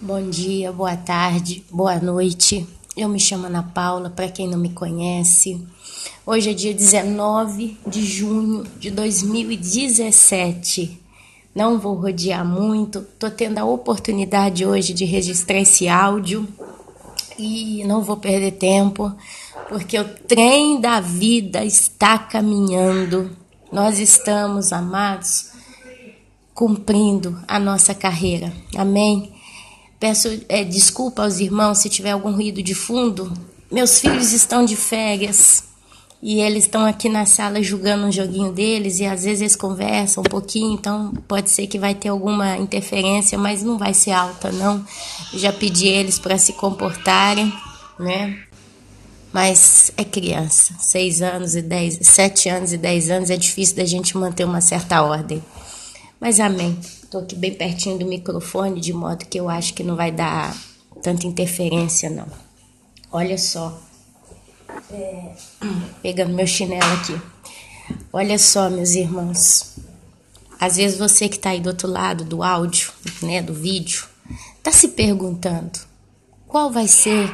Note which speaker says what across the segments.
Speaker 1: Bom dia, boa tarde, boa noite. Eu me chamo Ana Paula, para quem não me conhece. Hoje é dia 19 de junho de 2017. Não vou rodear muito, tô tendo a oportunidade hoje de registrar esse áudio e não vou perder tempo, porque o trem da vida está caminhando. Nós estamos, amados, cumprindo a nossa carreira. Amém? Peço desculpa aos irmãos se tiver algum ruído de fundo. Meus filhos estão de férias e eles estão aqui na sala jogando um joguinho deles e às vezes eles conversam um pouquinho, então pode ser que vai ter alguma interferência, mas não vai ser alta não. Eu já pedi eles para se comportarem, né? Mas é criança, 6 anos e 10, 7 anos e 10 anos, é difícil da gente manter uma certa ordem. Mas amém. Estou aqui bem pertinho do microfone, de modo que eu acho que não vai dar tanta interferência, não. Olha só. Pegando meu chinelo aqui. Olha só, meus irmãos. Às vezes você que está aí do outro lado do áudio, né, do vídeo, está se perguntando qual vai ser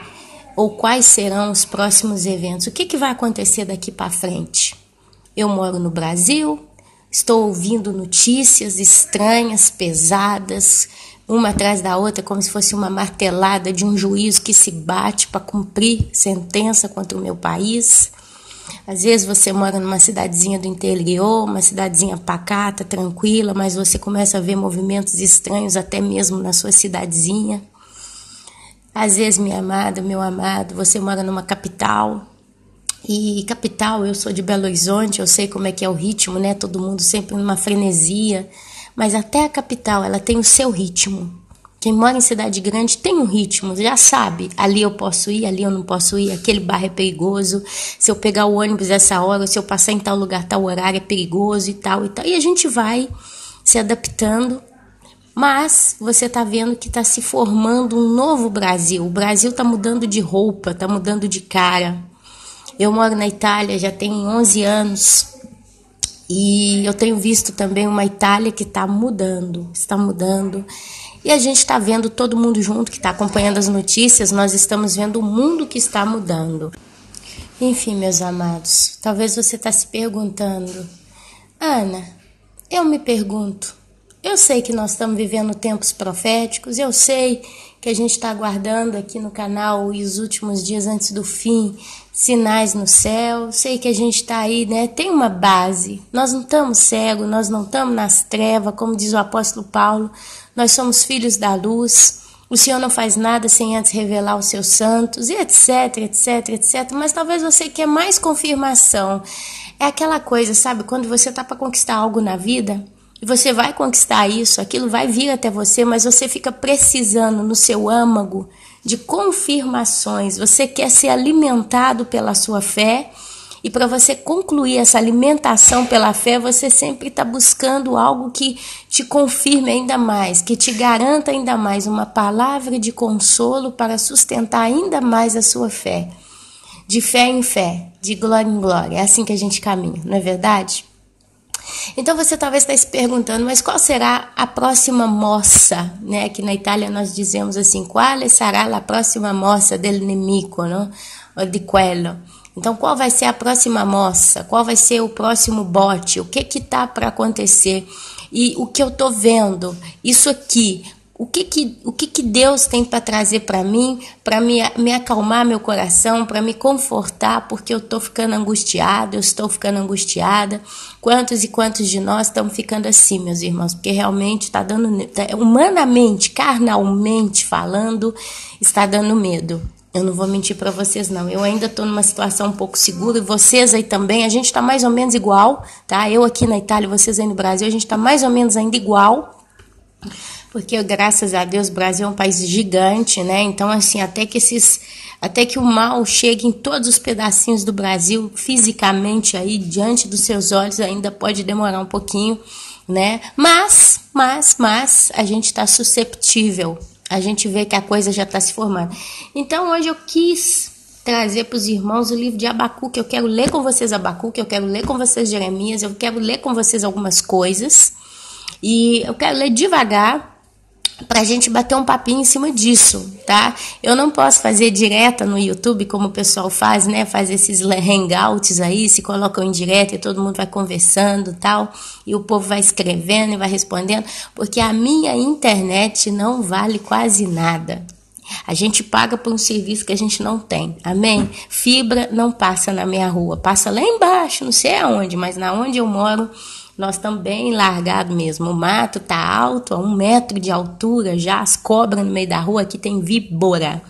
Speaker 1: ou quais serão os próximos eventos. O que vai acontecer daqui para frente? Eu moro no Brasil. Estou ouvindo notícias estranhas, pesadas, uma atrás da outra, como se fosse uma martelada de um juiz que se bate para cumprir sentença contra o meu país. Às vezes você mora numa cidadezinha do interior, uma cidadezinha pacata, tranquila, mas você começa a ver movimentos estranhos até mesmo na sua cidadezinha. Às vezes, minha amada, meu amado, você mora numa capital. E capital, eu sou de Belo Horizonte, eu sei como é que é o ritmo, né? Todo mundo sempre numa frenesia, mas até a capital, ela tem o seu ritmo. Quem mora em cidade grande tem um ritmo, já sabe, ali eu posso ir, ali eu não posso ir, aquele bairro é perigoso, se eu pegar o ônibus essa hora, se eu passar em tal lugar, tal horário é perigoso e tal e tal. E a gente vai se adaptando, mas você tá vendo que tá se formando um novo Brasil. O Brasil tá mudando de roupa, tá mudando de cara. Eu moro na Itália, já tem 11 anos, e eu tenho visto também uma Itália que está mudando, e a gente está vendo todo mundo junto, que está acompanhando as notícias, nós estamos vendo o mundo que está mudando. Enfim, meus amados, talvez você está se perguntando, Ana, eu me pergunto, eu sei que nós estamos vivendo tempos proféticos, eu sei que a gente está aguardando aqui no canal e os últimos dias antes do fim, sinais no céu, sei que a gente está aí, né? Tem uma base, nós não estamos cegos, nós não estamos nas trevas, como diz o apóstolo Paulo, nós somos filhos da luz, o Senhor não faz nada sem antes revelar os seus santos, e etc, etc, etc, mas talvez você quer mais confirmação, é aquela coisa, sabe, quando você está para conquistar algo na vida, e você vai conquistar isso, aquilo vai vir até você, mas você fica precisando no seu âmago de confirmações. Você quer ser alimentado pela sua fé e para você concluir essa alimentação pela fé, você sempre está buscando algo que te confirme ainda mais, que te garanta ainda mais uma palavra de consolo para sustentar ainda mais a sua fé. De fé em fé, de glória em glória. É assim que a gente caminha, não é verdade? Então você talvez está se perguntando, mas qual será a próxima mossa, né? Aqui na Itália nós dizemos assim, qual será a próxima mossa del nemico, não? Ou de quello. Então qual vai ser a próxima mossa? Qual vai ser o próximo bote? O que está para acontecer? E o que eu estou vendo, isso aqui, o que Deus tem para trazer para mim, para me acalmar meu coração, para me confortar, porque eu estou ficando angustiado, eu estou ficando angustiada. Quantos e quantos de nós estamos ficando assim, meus irmãos? Porque realmente está dando, humanamente, carnalmente falando, está dando medo. Eu não vou mentir para vocês, não. Eu ainda estou numa situação um pouco segura, e vocês aí também, a gente está mais ou menos igual, tá? Eu aqui na Itália, vocês aí no Brasil, a gente está mais ou menos ainda igual. Porque, graças a Deus, o Brasil é um país gigante, né? Então, assim, até que o mal chegue em todos os pedacinhos do Brasil, fisicamente aí, diante dos seus olhos, ainda pode demorar um pouquinho, né? Mas, a gente está susceptível. A gente vê que a coisa já está se formando. Então, hoje eu quis trazer para os irmãos o livro de Abacuque. Eu quero ler com vocês Abacuque, eu quero ler com vocês Jeremias, eu quero ler com vocês algumas coisas. E eu quero ler devagar, pra gente bater um papinho em cima disso, tá? Eu não posso fazer direta no YouTube, como o pessoal faz, né? Faz esses hangouts aí, se colocam em direta e todo mundo vai conversando e tal, e o povo vai escrevendo e vai respondendo, porque a minha internet não vale quase nada. A gente paga por um serviço que a gente não tem, amém? Fibra não passa na minha rua, passa lá embaixo, não sei aonde, mas na onde eu moro, nós estamos bem largados mesmo. O mato tá alto, a 1 metro de altura já, as cobras no meio da rua, aqui tem víbora,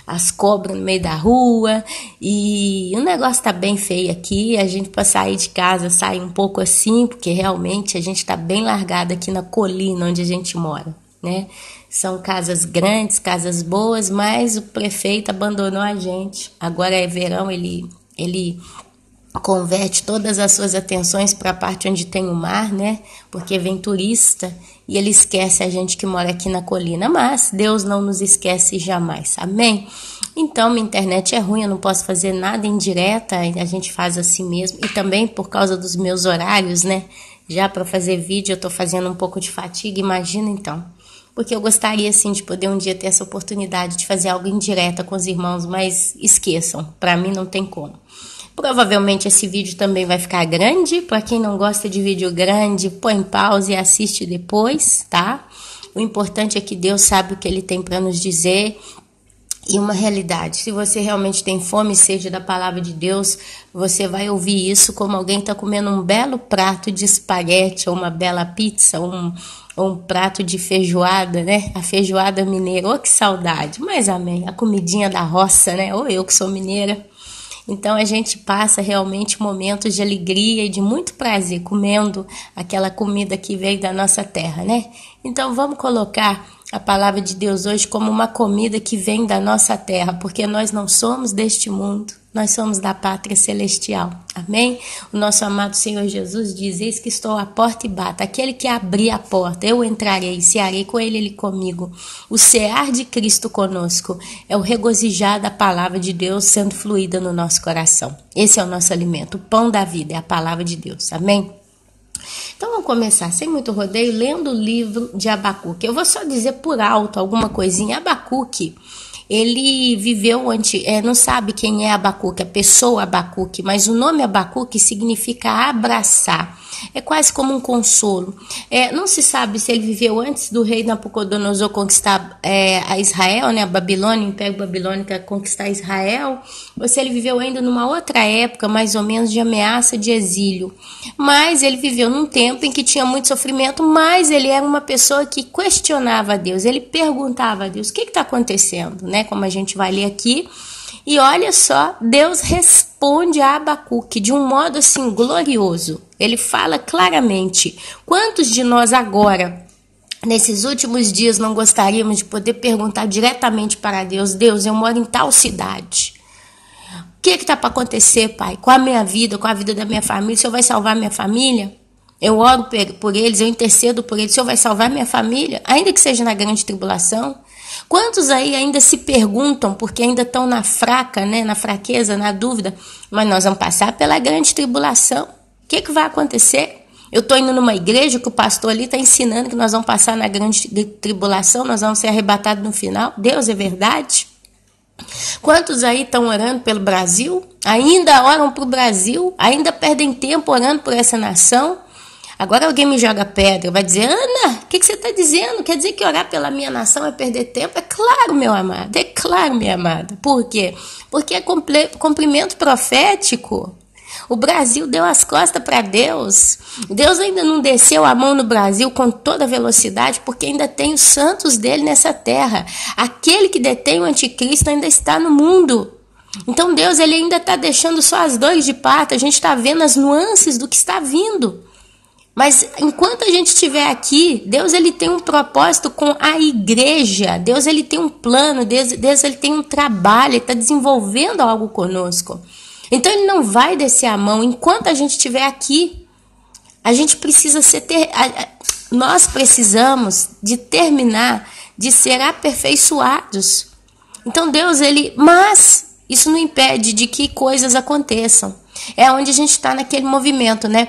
Speaker 1: as cobras no meio da rua, e o negócio tá bem feio aqui. A gente, para sair de casa, sai um pouco assim, porque realmente a gente tá bem largado aqui na colina onde a gente mora, né? São casas grandes, casas boas, mas o prefeito abandonou a gente. Agora é verão, ele converte todas as suas atenções para a parte onde tem o mar, né? Porque vem turista e ele esquece a gente que mora aqui na colina. Mas Deus não nos esquece jamais, amém? Então, minha internet é ruim, eu não posso fazer nada em direta, a gente faz assim mesmo. E também por causa dos meus horários, né? Já para fazer vídeo eu tô fazendo um pouco de fatiga, imagina então. Porque eu gostaria, assim, de poder um dia ter essa oportunidade de fazer algo em direta com os irmãos, mas esqueçam, para mim não tem como. Provavelmente esse vídeo também vai ficar grande, para quem não gosta de vídeo grande, põe pausa e assiste depois, tá? O importante é que Deus sabe o que Ele tem para nos dizer. E uma realidade, se você realmente tem fome e sede da palavra de Deus, você vai ouvir isso como alguém está comendo um belo prato de espaguete, ou uma bela pizza, um prato de feijoada, né? A feijoada mineira, oh, que saudade, mas amém, a comidinha da roça, né? Ou eu que sou mineira. Então a gente passa realmente momentos de alegria e de muito prazer comendo aquela comida que veio da nossa terra, né? Então vamos colocar a palavra de Deus hoje como uma comida que vem da nossa terra, porque nós não somos deste mundo, nós somos da pátria celestial, amém? O nosso amado Senhor Jesus diz: eis que estou à porta e bato, aquele que abrir a porta, eu entrarei, cearei com ele, ele comigo. O cear de Cristo conosco é o regozijar da palavra de Deus sendo fluída no nosso coração. Esse é o nosso alimento, o pão da vida, é a palavra de Deus, amém? Então vamos começar, sem muito rodeio, lendo o livro de Abacuque. Eu vou só dizer por alto alguma coisinha. Abacuque, ele viveu não sabe quem é Abacuque, a pessoa Abacuque, mas o nome Abacuque significa abraçar. É quase como um consolo. Não se sabe se ele viveu antes do rei Nabucodonosor conquistar a Israel, né, a Babilônia, o Império Babilônico conquistar Israel, ou se ele viveu ainda numa outra época, mais ou menos de ameaça de exílio. Mas ele viveu num tempo em que tinha muito sofrimento, mas ele era uma pessoa que questionava a Deus, ele perguntava a Deus: o que está acontecendo, né? Como a gente vai ler aqui. E olha só, Deus responde a Abacuque de um modo assim glorioso. Ele fala claramente: quantos de nós agora, nesses últimos dias, não gostaríamos de poder perguntar diretamente para Deus: Deus, eu moro em tal cidade. O que está para acontecer, Pai? Com a minha vida, com a vida da minha família? O Senhor vai salvar minha família? Eu oro por eles, eu intercedo por eles. O Senhor vai salvar minha família? Ainda que seja na grande tribulação? Quantos aí ainda se perguntam, porque ainda estão na fraca, né, na fraqueza, na dúvida, mas nós vamos passar pela grande tribulação. O que vai acontecer? Eu estou indo numa igreja que o pastor ali está ensinando que nós vamos passar na grande tribulação, nós vamos ser arrebatados no final. Deus, é verdade? Quantos aí estão orando pelo Brasil? Ainda oram para o Brasil? Ainda perdem tempo orando por essa nação? Agora alguém me joga pedra, vai dizer: Ana, o que você está dizendo? Quer dizer que orar pela minha nação é perder tempo? É claro, meu amado, é claro, minha amada. Por quê? Porque é cumprimento profético. O Brasil deu as costas para Deus. Deus ainda não desceu a mão no Brasil com toda velocidade, porque ainda tem os santos dele nessa terra. Aquele que detém o anticristo ainda está no mundo. Então Deus, ele ainda está deixando só as dores de parto. A gente está vendo as nuances do que está vindo. Mas enquanto a gente estiver aqui, Deus, ele tem um propósito com a igreja. Deus, ele tem um plano. Deus ele tem um trabalho. Ele está desenvolvendo algo conosco. Então ele não vai descer a mão enquanto a gente estiver aqui. A gente precisa nós precisamos de terminar de ser aperfeiçoados. Então Deus, mas isso não impede de que coisas aconteçam. É onde a gente está naquele movimento, né?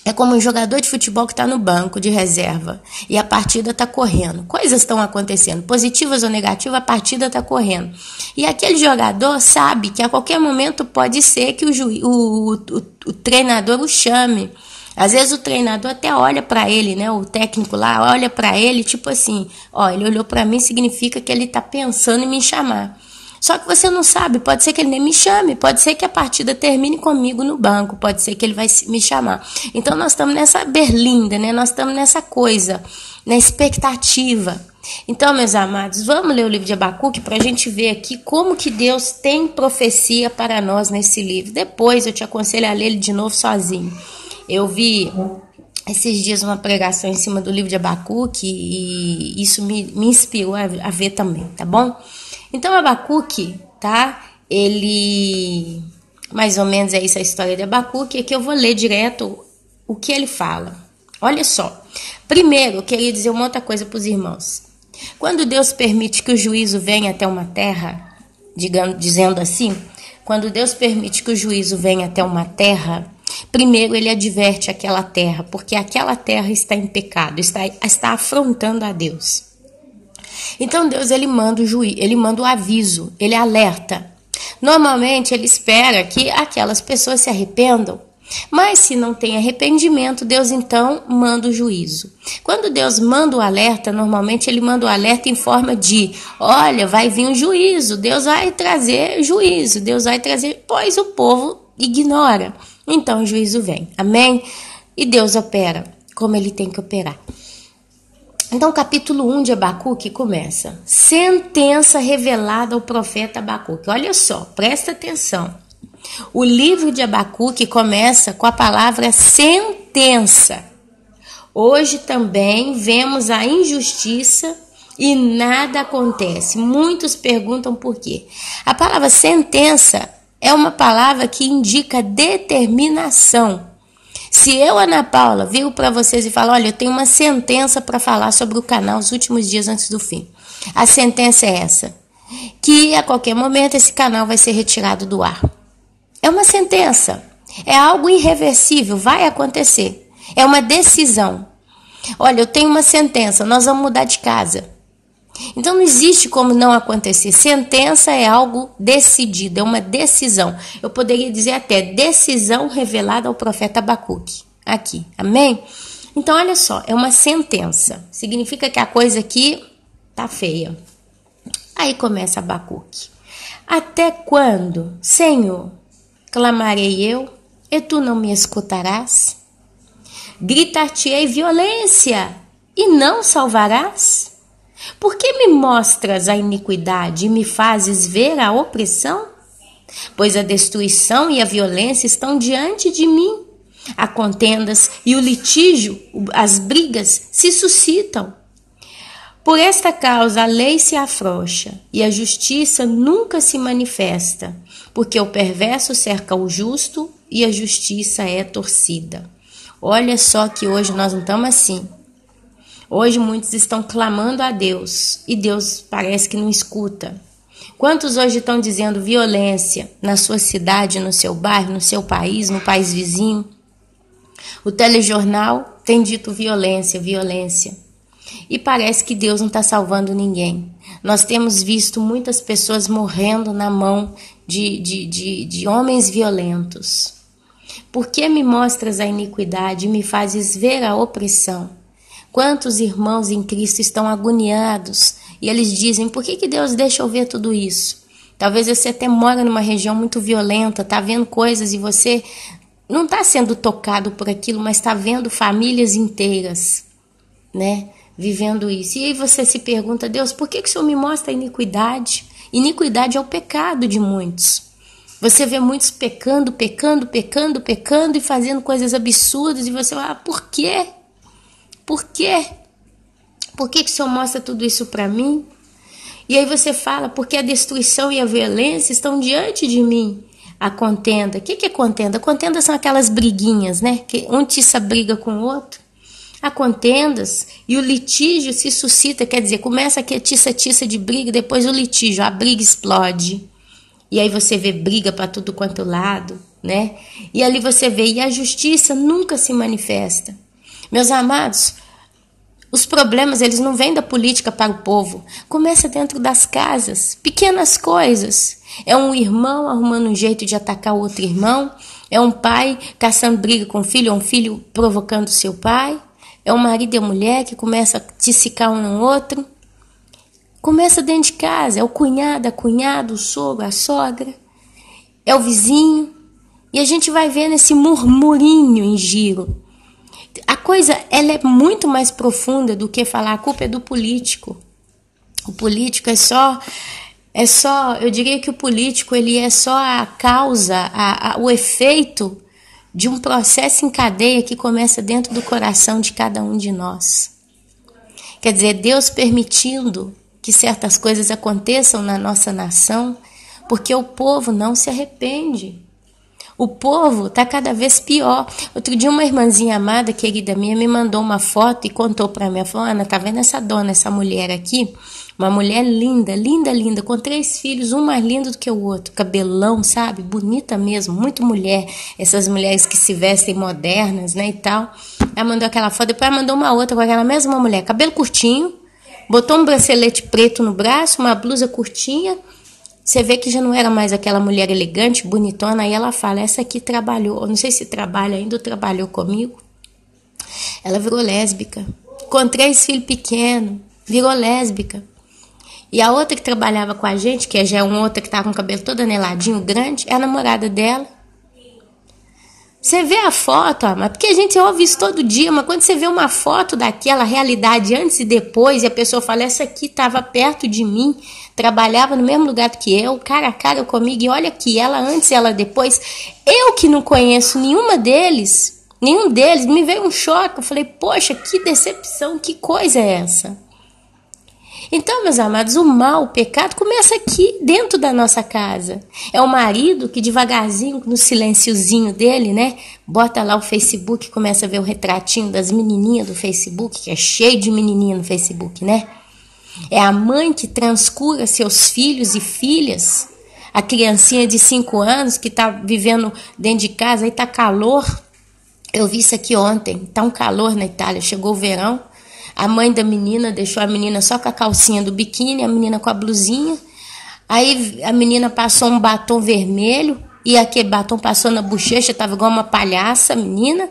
Speaker 1: É como um jogador de futebol que está no banco de reserva e a partida está correndo. Coisas estão acontecendo, positivas ou negativas, a partida está correndo. E aquele jogador sabe que a qualquer momento pode ser que o treinador o chame. Às vezes o treinador até olha para ele, né? O técnico lá olha para ele, tipo assim, ó, ele olhou para mim, significa que ele está pensando em me chamar. Só que você não sabe, pode ser que ele nem me chame, pode ser que a partida termine comigo no banco, pode ser que ele vai me chamar. Então nós estamos nessa berlinda, né? Nós estamos nessa coisa, na expectativa. Então, meus amados, vamos ler o livro de Abacuque para a gente ver aqui como que Deus tem profecia para nós nesse livro. Depois eu te aconselho a ler ele de novo sozinho. Eu vi esses dias uma pregação em cima do livro de Abacuque e isso me inspirou a ver também, tá bom? Então, Abacuque, tá? Ele, mais ou menos é isso a história de Abacuque, é que eu vou ler direto o que ele fala. Olha só. Primeiro, eu queria dizer uma outra coisa para os irmãos. Quando Deus permite que o juízo venha até uma terra, dizendo assim, quando Deus permite que o juízo venha até uma terra, primeiro ele adverte aquela terra, porque aquela terra está em pecado, está afrontando a Deus. Então Deus ele manda o aviso, ele alerta. Normalmente ele espera que aquelas pessoas se arrependam, mas se não tem arrependimento, Deus então manda o juízo. Quando Deus manda o alerta, normalmente ele manda o alerta em forma de, olha, vai vir um juízo, Deus vai trazer juízo, Deus vai trazer, pois o povo ignora. Então o juízo vem, amém? E Deus opera como ele tem que operar. Então, capítulo 1 de Abacuque começa. Sentença revelada ao profeta Abacuque. Olha só, presta atenção. O livro de Abacuque começa com a palavra sentença. Hoje também vemos a injustiça e nada acontece. Muitos perguntam por quê. A palavra sentença é uma palavra que indica determinação. Se eu, Ana Paula, viro para vocês e falo, olha, eu tenho uma sentença para falar sobre o canal os últimos dias antes do fim. A sentença é essa, que a qualquer momento esse canal vai ser retirado do ar. É uma sentença, é algo irreversível, vai acontecer. É uma decisão. Olha, eu tenho uma sentença, nós vamos mudar de casa. Então não existe como não acontecer. Sentença é algo decidido, é uma decisão. Eu poderia dizer até decisão revelada ao profeta Abacuque. Aqui, amém? Então olha só, é uma sentença. Significa que a coisa aqui tá feia. Aí começa Abacuque. Até quando, Senhor, clamarei eu, e tu não me escutarás? Gritar-te-ei violência, e não salvarás? Por que me mostras a iniquidade e me fazes ver a opressão? Pois a destruição e a violência estão diante de mim. Há contendas e o litígio, as brigas se suscitam. Por esta causa a lei se afrouxa e a justiça nunca se manifesta, porque o perverso cerca o justo e a justiça é torcida. Olha só que hoje nós não estamos assim. Hoje muitos estão clamando a Deus e Deus parece que não escuta. Quantos hoje estão dizendo violência na sua cidade, no seu bairro, no seu país, no país vizinho? O telejornal tem dito violência, violência. E parece que Deus não está salvando ninguém. Nós temos visto muitas pessoas morrendo na mão de homens violentos. Por que me mostras a iniquidade e me fazes ver a opressão? Quantos irmãos em Cristo estão agoniados e eles dizem, por que Deus deixa eu ver tudo isso? Talvez você até mora numa região muito violenta, está vendo coisas e você não está sendo tocado por aquilo, mas está vendo famílias inteiras, né, vivendo isso. E aí você se pergunta, Deus, por que o Senhor me mostra a iniquidade? Iniquidade é o pecado de muitos. Você vê muitos pecando e fazendo coisas absurdas e você fala, por quê? Por quê? Por que o Senhor mostra tudo isso para mim? E aí você fala, porque a destruição e a violência estão diante de mim. A contenda. O que é contenda? Contenda são aquelas briguinhas, né? Que um tiça briga com o outro. Há contendas e o litígio se suscita, quer dizer, começa aqui a tiça de briga, depois o litígio, a briga explode. E aí você vê briga para tudo quanto lado, né? E ali você vê, e a justiça nunca se manifesta. Meus amados, os problemas, eles não vêm da política para o povo. Começa dentro das casas, pequenas coisas. É um irmão arrumando um jeito de atacar o outro irmão. É um pai caçando briga com o filho, é um filho provocando seu pai. É um marido e a mulher que começa a ticicar um no outro. Começa dentro de casa, é o cunhado, a cunhada, o sogro, a sogra. É o vizinho. E a gente vai vendo esse murmurinho em giro. A coisa, ela é muito mais profunda do que falar a culpa é do político. O político é só, eu diria que o político ele é só a causa, o efeito de um processo em cadeia que começa dentro do coração de cada um de nós. Quer dizer, Deus permitindo que certas coisas aconteçam na nossa nação, porque o povo não se arrepende. O povo está cada vez pior. Outro dia uma irmãzinha amada, querida minha, me mandou uma foto e contou para mim. Ela falou, Ana, tá vendo essa dona, essa mulher aqui? Uma mulher linda, linda, linda, com 3 filhos, um mais lindo do que o outro. Cabelão, sabe? Bonita mesmo, muito mulher. Essas mulheres que se vestem modernas, né, e tal. Ela mandou aquela foto, depois ela mandou uma outra com aquela mesma mulher. Cabelo curtinho, botou um bracelete preto no braço, uma blusa curtinha. Você vê que já não era mais aquela mulher elegante, bonitona. Aí ela fala, essa aqui trabalhou, eu não sei se trabalha ainda ou trabalhou comigo. Ela virou lésbica, com 3 filhos pequenos, virou lésbica. E a outra que trabalhava com a gente, que já é uma outra que tá com o cabelo todo aneladinho, grande, é a namorada dela. Você vê a foto, mas porque a gente ouve isso todo dia, mas quando você vê uma foto daquela realidade antes e depois, e a pessoa fala, essa aqui estava perto de mim, trabalhava no mesmo lugar que eu, cara a cara comigo, e olha aqui, ela antes e ela depois. Eu que não conheço nenhum deles, me veio um choque. Eu falei, poxa, que decepção, que coisa é essa? Então, meus amados, o mal, o pecado começa aqui dentro da nossa casa. É o marido que devagarzinho, no silenciozinho dele, né, bota lá o Facebook, começa a ver o retratinho das menininhas do Facebook, que é cheio de menininha no Facebook, né? É a mãe que transcura seus filhos e filhas. A criancinha de 5 anos que está vivendo dentro de casa, aí tá calor. Eu vi isso aqui ontem, tá um calor na Itália, chegou o verão. A mãe da menina deixou a menina só com a calcinha do biquíni, a menina com a blusinha. Aí a menina passou um batom vermelho e aquele batom passou na bochecha, tava igual uma palhaça, a menina.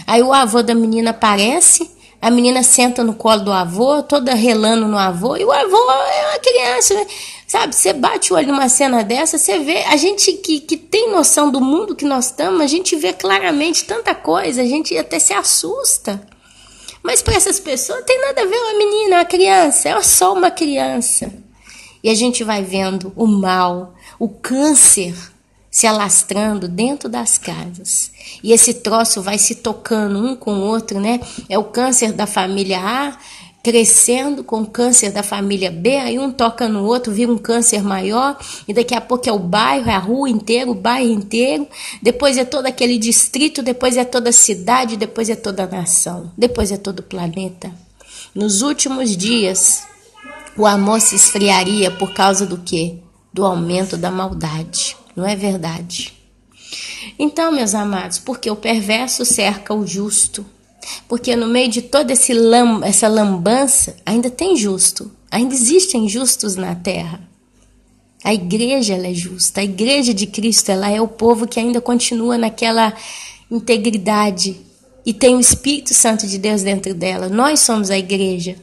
Speaker 1: Aí o avô da menina aparece, a menina senta no colo do avô, toda relando no avô, e o avô é uma criança, né? Sabe, você bate o olho numa cena dessa, você vê, a gente que tem noção do mundo que nós estamos, a gente vê claramente tanta coisa, a gente até se assusta. Mas para essas pessoas não tem nada a ver uma menina, uma criança, é só uma criança. E a gente vai vendo o mal, o câncer se alastrando dentro das casas. E esse troço vai se tocando um com o outro, né? É o câncer da família A crescendo com o câncer da família B, aí um toca no outro, vira um câncer maior, e daqui a pouco é o bairro, é a rua inteira, o bairro inteiro, depois é todo aquele distrito, depois é toda a cidade, depois é toda a nação, depois é todo o planeta. Nos últimos dias, o amor se esfriaria por causa do quê? Do aumento da maldade, não é verdade? Então, meus amados, porque o perverso cerca o justo, porque no meio de toda essa lambança, ainda tem justo, ainda existem justos na terra. A igreja ela é justa, a igreja de Cristo ela é o povo que ainda continua naquela integridade e tem o Espírito Santo de Deus dentro dela. Nós somos a igreja.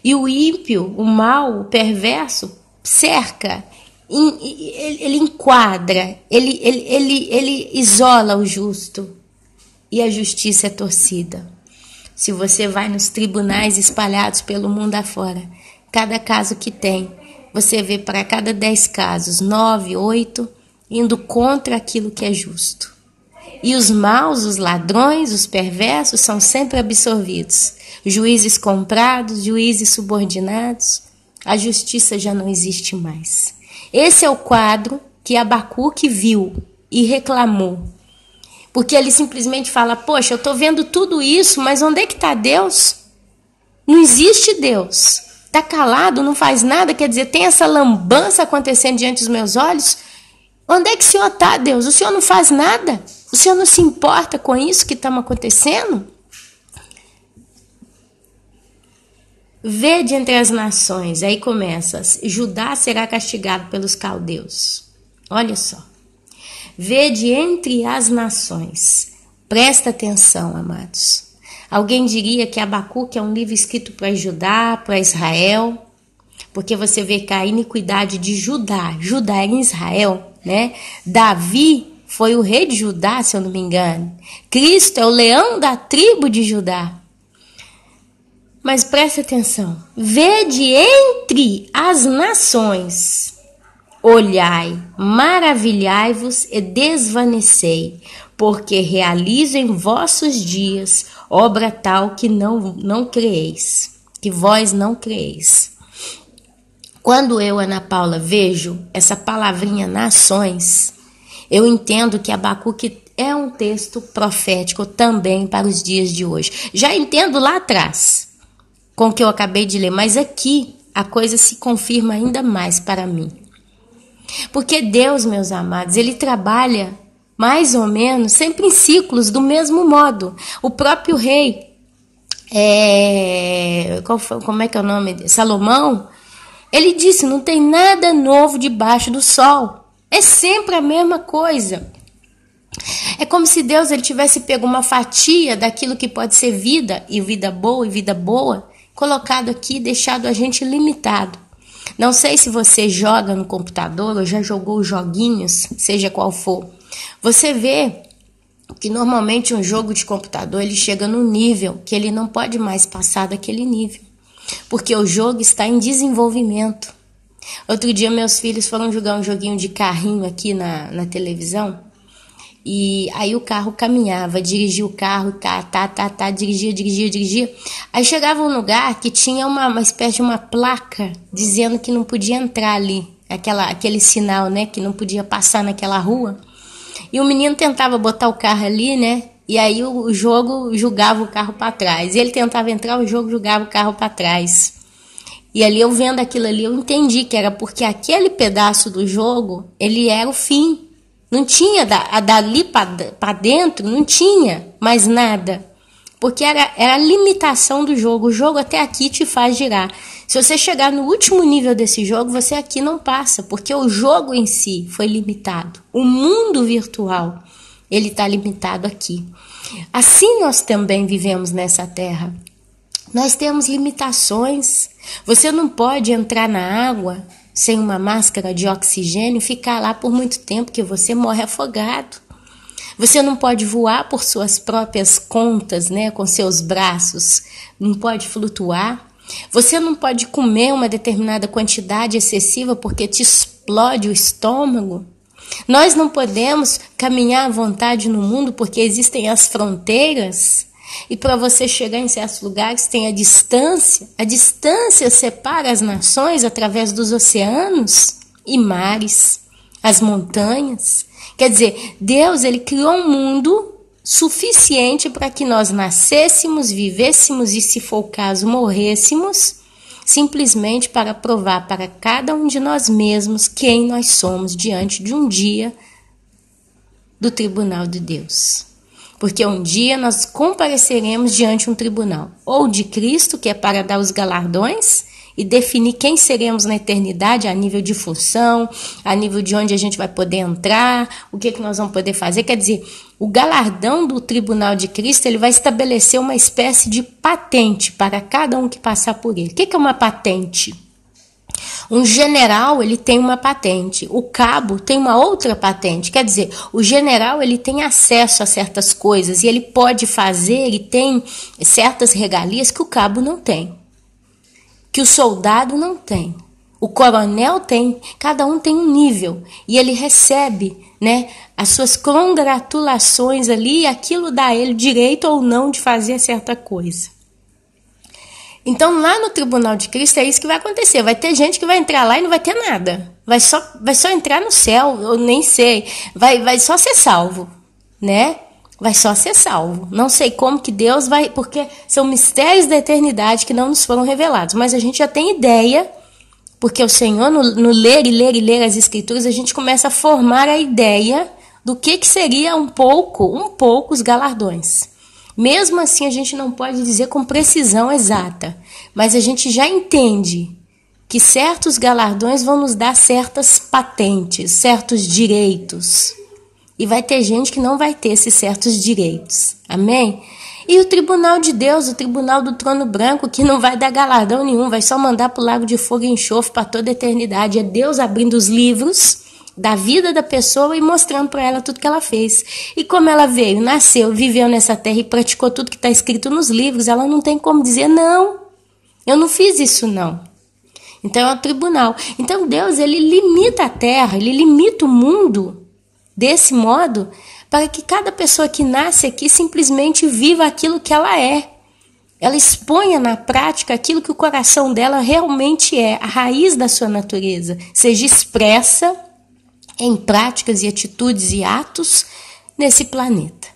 Speaker 1: E o ímpio, o mal, o perverso, cerca, ele enquadra, ele isola o justo. E a justiça é torcida. Se você vai nos tribunais espalhados pelo mundo afora, cada caso que tem, você vê para cada 10 casos, 9, 8, indo contra aquilo que é justo. E os maus, os ladrões, os perversos são sempre absorvidos. Juízes comprados, juízes subordinados, a justiça já não existe mais. Esse é o quadro que Abacuque viu e reclamou. Porque ele simplesmente fala, poxa, eu estou vendo tudo isso, mas onde é que está Deus? Não existe Deus. Está calado, não faz nada, quer dizer, tem essa lambança acontecendo diante dos meus olhos. Onde é que o Senhor está, Deus? O Senhor não faz nada? O Senhor não se importa com isso que está acontecendo? Vede entre as nações, aí começa, Judá será castigado pelos caldeus. Olha só. Vede entre as nações. Presta atenção, amados. Alguém diria que Abacuque é um livro escrito para Judá, para Israel, porque você vê que a iniquidade de Judá era em Israel, né? Davi foi o rei de Judá, se eu não me engano. Cristo é o leão da tribo de Judá. Mas presta atenção. Vede entre as nações. Olhai, maravilhai-vos e desvanecei, porque realizo em vossos dias obra tal que não creeis, que vós não creeis. Quando eu, Ana Paula, vejo essa palavrinha nações, eu entendo que Abacuque é um texto profético também para os dias de hoje. Já entendo lá atrás, com o que eu acabei de ler, mas aqui a coisa se confirma ainda mais para mim. Porque Deus, meus amados, Ele trabalha mais ou menos sempre em ciclos, do mesmo modo. O próprio rei, como é que é o nome? Salomão, ele disse, não tem nada novo debaixo do sol. É sempre a mesma coisa. É como se Deus ele tivesse pego uma fatia daquilo que pode ser vida, e vida boa, colocado aqui e deixado a gente limitado. Não sei se você joga no computador ou já jogou joguinhos, seja qual for. Você vê que normalmente um jogo de computador ele chega num nível que ele não pode mais passar daquele nível. Porque o jogo está em desenvolvimento. Outro dia meus filhos foram jogar um joguinho de carrinho aqui na televisão. E aí o carro caminhava, dirigia o carro, dirigia. Aí chegava um lugar que tinha uma espécie de uma placa dizendo que não podia entrar ali. Aquele sinal, né, que não podia passar naquela rua. E o menino tentava botar o carro ali, né? E aí o jogo jogava o carro para trás. Ele tentava entrar, o jogo jogava o carro para trás. E ali eu vendo aquilo ali, eu entendi que era porque aquele pedaço do jogo, ele era o fim. Não tinha, dali para dentro, não tinha mais nada. Porque era a limitação do jogo. O jogo até aqui te faz girar. Se você chegar no último nível desse jogo, você aqui não passa. Porque o jogo em si foi limitado. O mundo virtual, ele está limitado aqui. Assim nós também vivemos nessa terra. Nós temos limitações. Você não pode entrar na água sem uma máscara de oxigênio e ficar lá por muito tempo, que você morre afogado. Você não pode voar por suas próprias contas, né, com seus braços. Não pode flutuar. Você não pode comer uma determinada quantidade excessiva porque te explode o estômago. Nós não podemos caminhar à vontade no mundo porque existem as fronteiras. E para você chegar em certos lugares tem a distância. A distância separa as nações através dos oceanos e mares, as montanhas. Quer dizer, Deus ele criou um mundo suficiente para que nós nascêssemos, vivêssemos e, se for o caso, morrêssemos, simplesmente para provar para cada um de nós mesmos quem nós somos diante de um dia do tribunal de Deus. Porque um dia nós compareceremos diante de um tribunal, ou de Cristo, que é para dar os galardões e definir quem seremos na eternidade a nível de função, a nível de onde a gente vai poder entrar, o que nós vamos poder fazer. Quer dizer, o galardão do tribunal de Cristo, ele vai estabelecer uma espécie de patente para cada um que passar por ele. O que é uma patente? Um general, ele tem uma patente, o cabo tem uma outra patente, quer dizer, o general ele tem acesso a certas coisas e ele pode fazer, ele tem certas regalias que o cabo não tem, que o soldado não tem, o coronel tem, cada um tem um nível e ele recebe, né, as suas congratulações ali e aquilo dá a ele direito ou não de fazer certa coisa. Então, lá no tribunal de Cristo é isso que vai acontecer. Vai ter gente que vai entrar lá e não vai ter nada. Vai só entrar no céu, eu nem sei. Vai só ser salvo, né? vai só ser salvo. Não sei como que Deus vai, porque são mistérios da eternidade que não nos foram revelados, mas a gente já tem ideia, porque o Senhor, no ler e ler e ler as Escrituras, a gente começa a formar a ideia do que seria um pouco os galardões. Mesmo assim, a gente não pode dizer com precisão exata, mas a gente já entende que certos galardões vão nos dar certas patentes, certos direitos. E vai ter gente que não vai ter esses certos direitos. Amém? E o tribunal de Deus, o tribunal do trono branco, que não vai dar galardão nenhum, vai só mandar para o lago de fogo e enxofre para toda a eternidade. É Deus abrindo os livros da vida da pessoa e mostrando para ela tudo que ela fez. E como ela veio, nasceu, viveu nessa terra e praticou tudo que está escrito nos livros, ela não tem como dizer, não, eu não fiz isso não. Então é o tribunal. Então Deus, ele limita a terra, ele limita o mundo desse modo, para que cada pessoa que nasce aqui simplesmente viva aquilo que ela é. Ela exponha na prática aquilo que o coração dela realmente é, a raiz da sua natureza, seja expressa em práticas e atitudes e atos nesse planeta.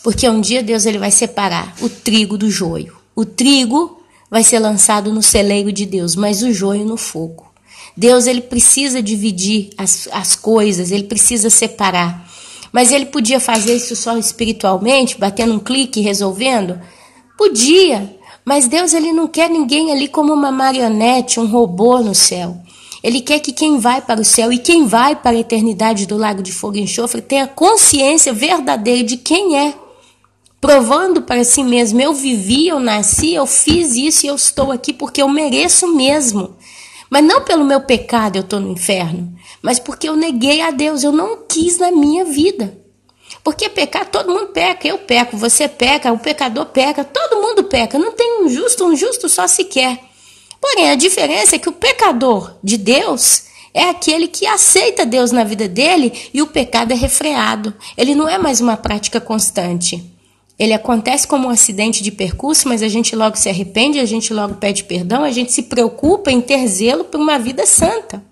Speaker 1: Porque um dia Deus ele vai separar o trigo do joio. O trigo vai ser lançado no celeiro de Deus, mas o joio no fogo. Deus ele precisa dividir as coisas, ele precisa separar. Mas ele podia fazer isso só espiritualmente, batendo um clique e resolvendo? Podia, mas Deus ele não quer ninguém ali como uma marionete, um robô no céu. Ele quer que quem vai para o céu e quem vai para a eternidade do lago de fogo e enxofre tenha consciência verdadeira de quem é. Provando para si mesmo, eu vivi, eu nasci, eu fiz isso e eu estou aqui porque eu mereço mesmo. Mas não pelo meu pecado eu estou no inferno, mas porque eu neguei a Deus, eu não quis na minha vida. Porque pecar, todo mundo peca, eu peco, você peca, o pecador peca, todo mundo peca, não tem um justo só se quer. Porém, a diferença é que o pecador de Deus é aquele que aceita Deus na vida dele e o pecado é refreado. Ele não é mais uma prática constante. Ele acontece como um acidente de percurso, mas a gente logo se arrepende, a gente logo pede perdão, a gente se preocupa em ter zelo por uma vida santa.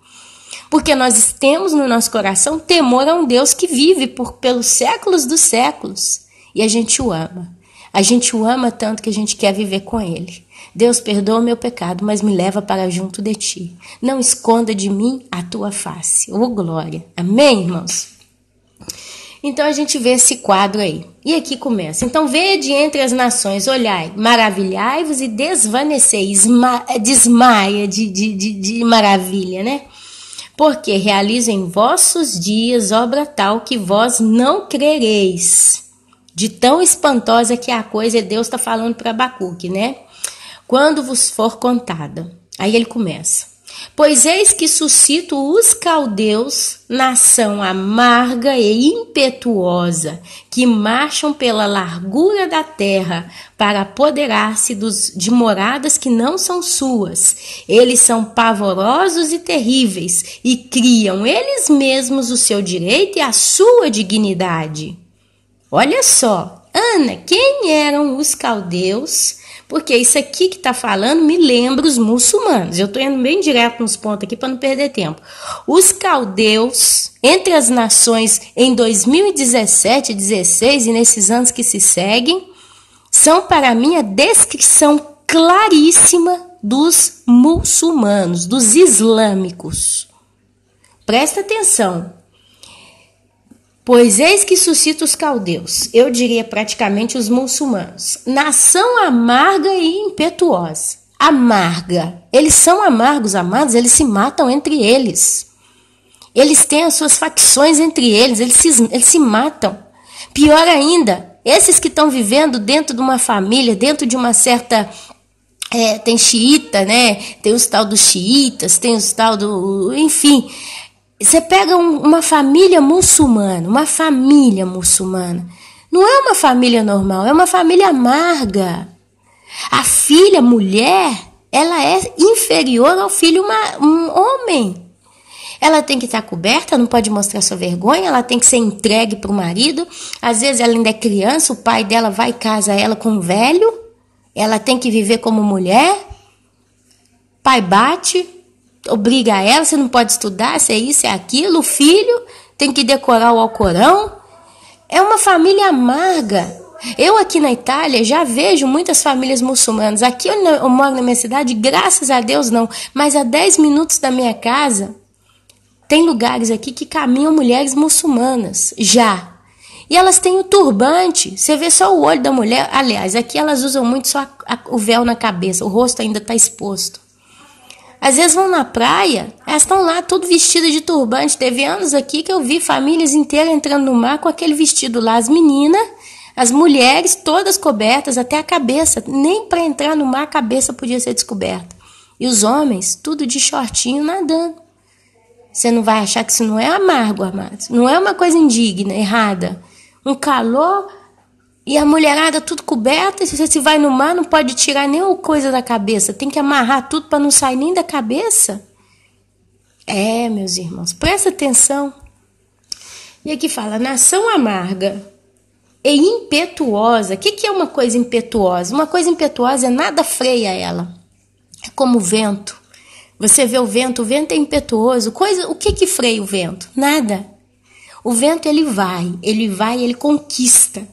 Speaker 1: Porque nós temos no nosso coração temor a um Deus que vive pelos séculos dos séculos. E a gente o ama. A gente o ama tanto que a gente quer viver com ele. Deus, perdoa o meu pecado, mas me leva para junto de ti. Não esconda de mim a tua face. Ô glória. Amém, irmãos? Então a gente vê esse quadro aí. E aqui começa. Então vede entre as nações, olhai, maravilhai-vos e desvaneceis. Desmaia de maravilha, né? Porque realizo em vossos dias obra tal que vós não crereis. De tão espantosa que é a coisa, Deus está falando para Abacuque, né? Quando vos for contada. Aí ele começa. Pois eis que suscito os caldeus, nação amarga e impetuosa, que marcham pela largura da terra para apoderar-se de moradas que não são suas. Eles são pavorosos e terríveis, e criam eles mesmos o seu direito e a sua dignidade. Olha só, Ana, quem eram os caldeus? Porque isso aqui que está falando me lembra os muçulmanos. Eu estou indo bem direto nos pontos aqui para não perder tempo. Os caldeus, entre as nações em 2017, 16 e nesses anos que se seguem, são para mim a descrição claríssima dos muçulmanos, dos islâmicos. Presta atenção. Pois eis que suscita os caldeus, eu diria praticamente os muçulmanos, nação amarga e impetuosa. Amarga, eles são amargos, amados, eles se matam entre eles. Eles têm as suas facções entre eles, eles se matam. Pior ainda, esses que estão vivendo dentro de uma família, dentro de uma certa... tem xiita, né? Tem os tal dos xiitas, tem os tal do... Enfim... Você pega uma família muçulmana, não é uma família normal, é uma família amarga. A filha, mulher, ela é inferior ao filho um homem. Ela tem que estar coberta, não pode mostrar sua vergonha, ela tem que ser entregue para o marido. Às vezes ela ainda é criança, o pai dela vai e casa ela com um velho, ela tem que viver como mulher, pai bate, obriga ela, você não pode estudar, se é isso, é aquilo. O filho tem que decorar o Alcorão. É uma família amarga. Eu aqui na Itália já vejo muitas famílias muçulmanas. Aqui eu moro na minha cidade, graças a Deus não. Mas a 10 minutos da minha casa, tem lugares aqui que caminham mulheres muçulmanas, já. E elas têm o turbante, você vê só o olho da mulher. Aliás, aqui elas usam muito só o véu na cabeça, o rosto ainda está exposto. Às vezes vão na praia, elas estão lá tudo vestidas de turbante. Teve anos aqui que eu vi famílias inteiras entrando no mar com aquele vestido lá. As meninas, as mulheres todas cobertas até a cabeça. Nem para entrar no mar a cabeça podia ser descoberta. E os homens, tudo de shortinho nadando. Você não vai achar que isso não é amargo, amados? Não é uma coisa indigna, errada. Um calor e a mulherada tudo coberta. Se você vai no mar, não pode tirar nenhuma coisa da cabeça. Tem que amarrar tudo para não sair nem da cabeça. É, meus irmãos, presta atenção. E aqui fala, nação amarga e impetuosa. O que é uma coisa impetuosa? Uma coisa impetuosa é nada freia ela. É como o vento. Você vê o vento é impetuoso. O que freia o vento? Nada. O vento ele vai, ele conquista.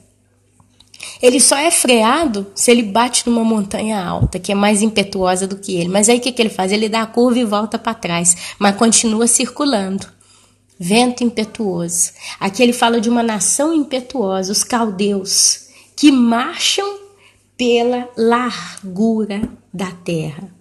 Speaker 1: Ele só é freado se ele bate numa montanha alta, que é mais impetuosa do que ele. Mas aí o que ele faz? Ele dá a curva e volta para trás, mas continua circulando. Vento impetuoso. Aqui ele fala de uma nação impetuosa, os caldeus, que marcham pela largura da terra.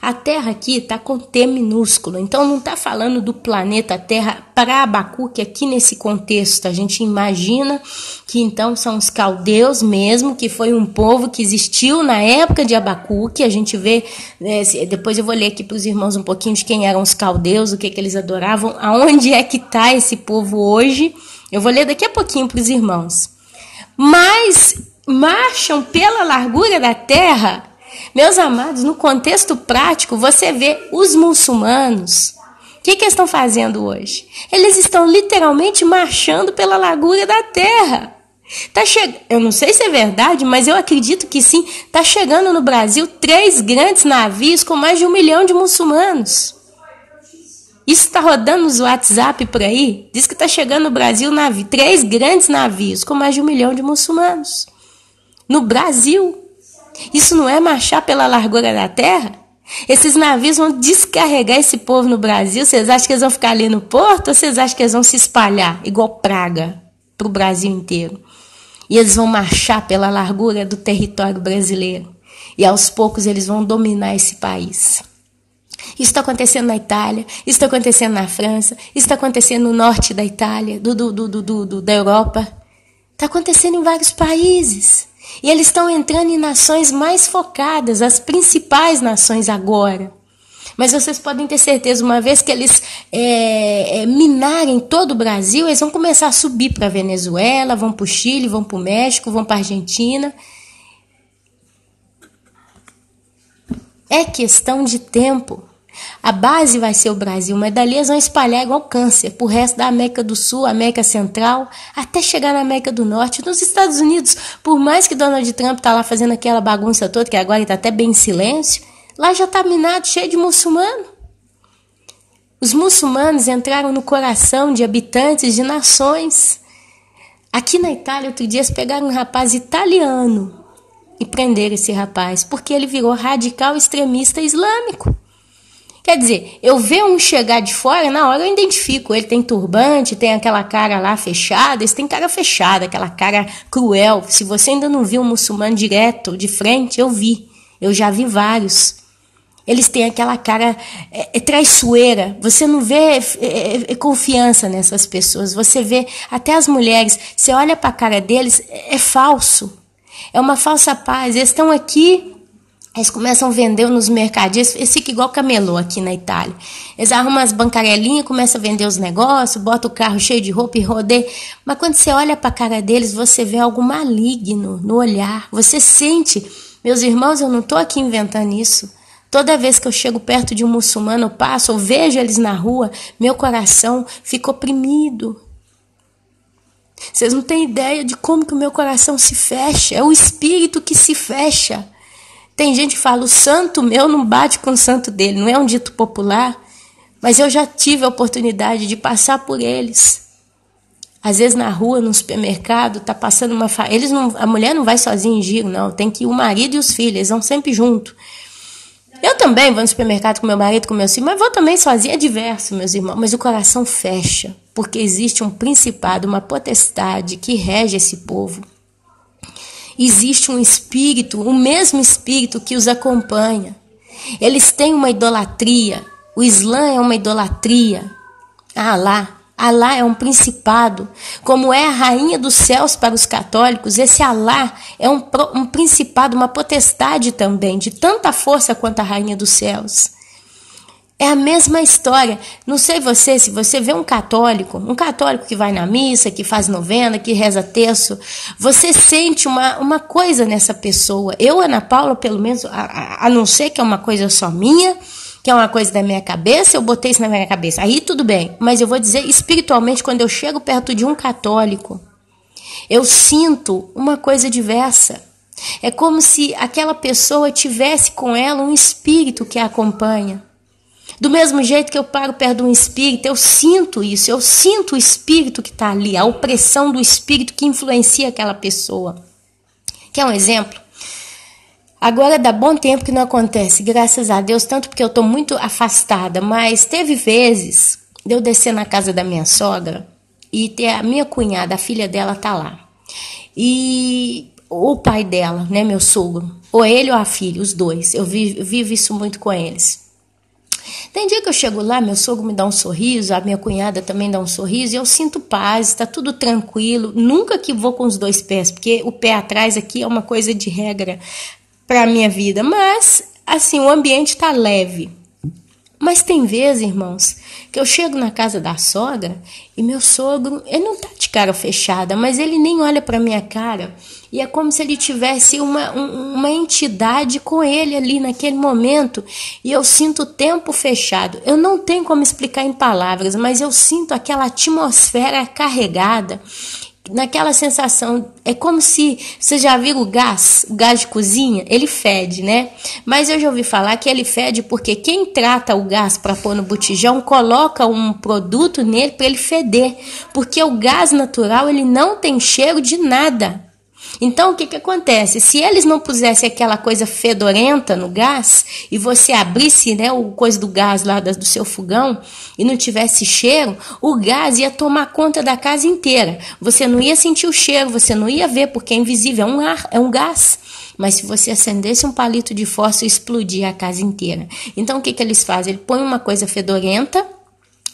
Speaker 1: A Terra aqui está com T minúsculo, então não está falando do planeta Terra para Abacuque aqui nesse contexto. A gente imagina que então são os caldeus mesmo, que foi um povo que existiu na época de Abacuque. A gente vê, depois eu vou ler aqui para os irmãos um pouquinho de quem eram os caldeus, o que eles adoravam, aonde é que está esse povo hoje. Eu vou ler daqui a pouquinho para os irmãos. Mas marcham pela largura da terra. Meus amados, no contexto prático, você vê os muçulmanos. O que eles estão fazendo hoje? Eles estão literalmente marchando pela largura da terra. Eu não sei se é verdade, mas eu acredito que sim. Está chegando no Brasil 3 grandes navios com mais de 1 milhão de muçulmanos. Isso está rodando nos WhatsApp por aí. Diz que está chegando no Brasil 3 grandes navios com mais de 1 milhão de muçulmanos. No Brasil. Isso não é marchar pela largura da terra? Esses navios vão descarregar esse povo no Brasil. Vocês acham que eles vão ficar ali no porto ou vocês acham que eles vão se espalhar igual praga para o Brasil inteiro? E eles vão marchar pela largura do território brasileiro. E aos poucos eles vão dominar esse país. Isso está acontecendo na Itália, isso está acontecendo na França, isso está acontecendo no norte da Itália, da Europa. Está acontecendo em vários países. E eles estão entrando em nações mais focadas, as principais nações agora. Mas vocês podem ter certeza, uma vez que eles minarem todo o Brasil, eles vão começar a subir para a Venezuela, vão para o Chile, vão para o México, vão para a Argentina. É questão de tempo. A base vai ser o Brasil, mas dali eles vão espalhar igual câncer para o resto da América do Sul, América Central, até chegar na América do Norte. Nos Estados Unidos, por mais que Donald Trump está lá fazendo aquela bagunça toda, que agora está até bem em silêncio, lá já está minado, cheio de muçulmano. Os muçulmanos entraram no coração de habitantes de nações. Aqui na Itália, outro dia, eles pegaram um rapaz italiano e prenderam esse rapaz, porque ele virou radical extremista islâmico. Quer dizer, eu ver um chegar de fora, na hora eu identifico. Ele tem turbante, tem aquela cara lá fechada. Eles têm cara fechada, aquela cara cruel. Se você ainda não viu um muçulmano direto, de frente, eu vi. Eu já vi vários. Eles têm aquela cara traiçoeira. Você não vê confiança nessas pessoas. Você vê até as mulheres. Você olha para a cara deles, é falso. É uma falsa paz. Eles estão aqui... Eles começam a vender nos mercadinhos, eles ficam igual camelô aqui na Itália. Eles arrumam as bancarelinhas, começam a vender os negócios, botam o carro cheio de roupa e rodeia. Mas quando você olha para a cara deles, você vê algo maligno no olhar. Você sente, meus irmãos, eu não estou aqui inventando isso. Toda vez que eu chego perto de um muçulmano, eu passo, eu vejo eles na rua, meu coração fica oprimido. Vocês não têm ideia de como que o meu coração se fecha. É o espírito que se fecha. Tem gente que fala, o santo meu não bate com o santo dele. Não é um dito popular, mas eu já tive a oportunidade de passar por eles. Às vezes na rua, no supermercado, tá passando a mulher não vai sozinha em giro, não. Tem que ir o marido e os filhos, eles vão sempre junto. Eu também vou no supermercado com meu marido, com meus filhos, mas vou também sozinha, é diverso, meus irmãos. Mas o coração fecha, porque existe um principado, uma potestade que rege esse povo. Existe um espírito, o mesmo espírito que os acompanha. Eles têm uma idolatria. O Islã é uma idolatria. Alá é um principado. Como é a rainha dos céus para os católicos, esse Alá é um principado, uma potestade também, de tanta força quanto a rainha dos céus. É a mesma história. Não sei você, se você vê um católico que vai na missa, que faz novena, que reza terço, você sente uma coisa nessa pessoa. Eu, Ana Paula, pelo menos, a não ser que é uma coisa só minha, que é uma coisa da minha cabeça, eu botei isso na minha cabeça. Aí tudo bem, mas eu vou dizer espiritualmente, quando eu chego perto de um católico, eu sinto uma coisa diversa. É como se aquela pessoa tivesse com ela um espírito que a acompanha. Do mesmo jeito que eu paro perto de um espírito, eu sinto isso, eu sinto o espírito que está ali, a opressão do espírito que influencia aquela pessoa. Quer um exemplo? Agora dá bom tempo que não acontece, graças a Deus, tanto porque eu estou muito afastada, mas teve vezes de eu descer na casa da minha sogra e ter a minha cunhada, a filha dela tá lá. E o pai dela, né, meu sogro, ou ele ou a filha, os dois, eu vivo isso muito com eles. Tem dia que eu chego lá, meu sogro me dá um sorriso, a minha cunhada também dá um sorriso, e eu sinto paz, está tudo tranquilo, nunca que vou com os dois pés, porque o pé atrás aqui é uma coisa de regra para a minha vida, mas assim, o ambiente está leve. Mas tem vezes, irmãos, que eu chego na casa da sogra e meu sogro, ele não tá de cara fechada, mas ele nem olha para minha cara, e é como se ele tivesse uma entidade com ele ali naquele momento, e eu sinto o tempo fechado. Eu não tenho como explicar em palavras, mas eu sinto aquela atmosfera carregada, naquela sensação, é como se, você já viu o gás de cozinha, ele fede, né? Mas eu já ouvi falar que ele fede porque quem trata o gás para pôr no botijão coloca um produto nele para ele feder, porque o gás natural ele não tem cheiro de nada. Então, o que acontece? Se eles não pusessem aquela coisa fedorenta no gás e você abrisse, né, o coisa do gás lá do seu fogão e não tivesse cheiro, o gás ia tomar conta da casa inteira. Você não ia sentir o cheiro, você não ia ver, porque é invisível, é um ar, é um gás. Mas se você acendesse um palito de fósforo, explodia a casa inteira. Então, o que eles fazem? Ele põe uma coisa fedorenta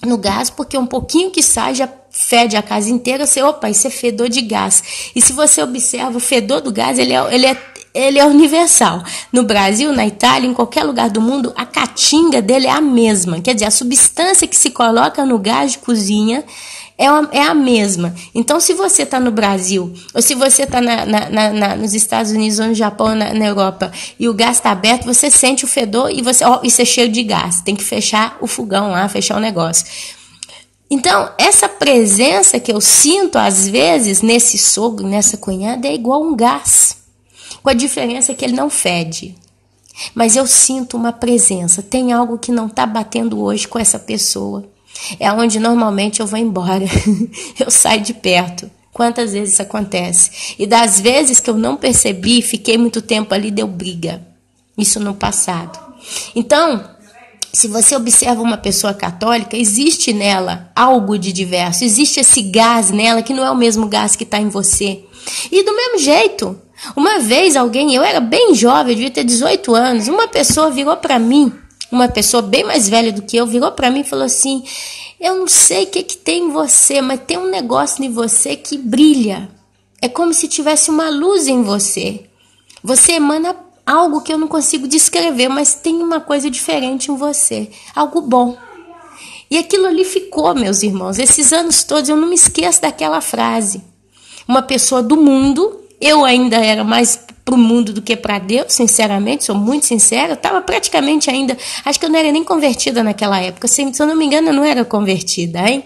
Speaker 1: no gás, porque um pouquinho que sai já fede a casa inteira, você, opa, isso é fedor de gás. E se você observa, o fedor do gás, ele é universal. No Brasil, na Itália, em qualquer lugar do mundo, a caatinga dele é a mesma. Quer dizer, a substância que se coloca no gás de cozinha é a mesma. Então, se você está no Brasil, ou se você está nos Estados Unidos, ou no Japão, na Europa, e o gás está aberto, você sente o fedor e isso é cheio de gás. Tem que fechar o fogão lá, fechar o negócio. Então, essa presença que eu sinto, às vezes, nesse sogro, nessa cunhada, é igual um gás. Com a diferença que ele não fede. Mas eu sinto uma presença. Tem algo que não está batendo hoje com essa pessoa. É onde normalmente eu vou embora. Eu saio de perto. Quantas vezes isso acontece? E das vezes que eu não percebi, fiquei muito tempo ali, deu briga. Isso no passado. Então, se você observa uma pessoa católica, existe nela algo de diverso. Existe esse gás nela que não é o mesmo gás que está em você. E do mesmo jeito, uma vez eu era bem jovem, eu devia ter 18 anos, uma pessoa virou para mim, uma pessoa bem mais velha do que eu, virou para mim e falou assim, eu não sei o que tem em você, mas tem um negócio em você que brilha. É como se tivesse uma luz em você. Você emana algo que eu não consigo descrever, mas tem uma coisa diferente em você, algo bom. E aquilo ali ficou, meus irmãos, esses anos todos eu não me esqueço daquela frase. Uma pessoa do mundo, eu ainda era mais para o mundo do que para Deus, sinceramente, sou muito sincera, eu estava praticamente ainda, acho que eu não era nem convertida naquela época, se eu não me engano eu não era convertida, hein?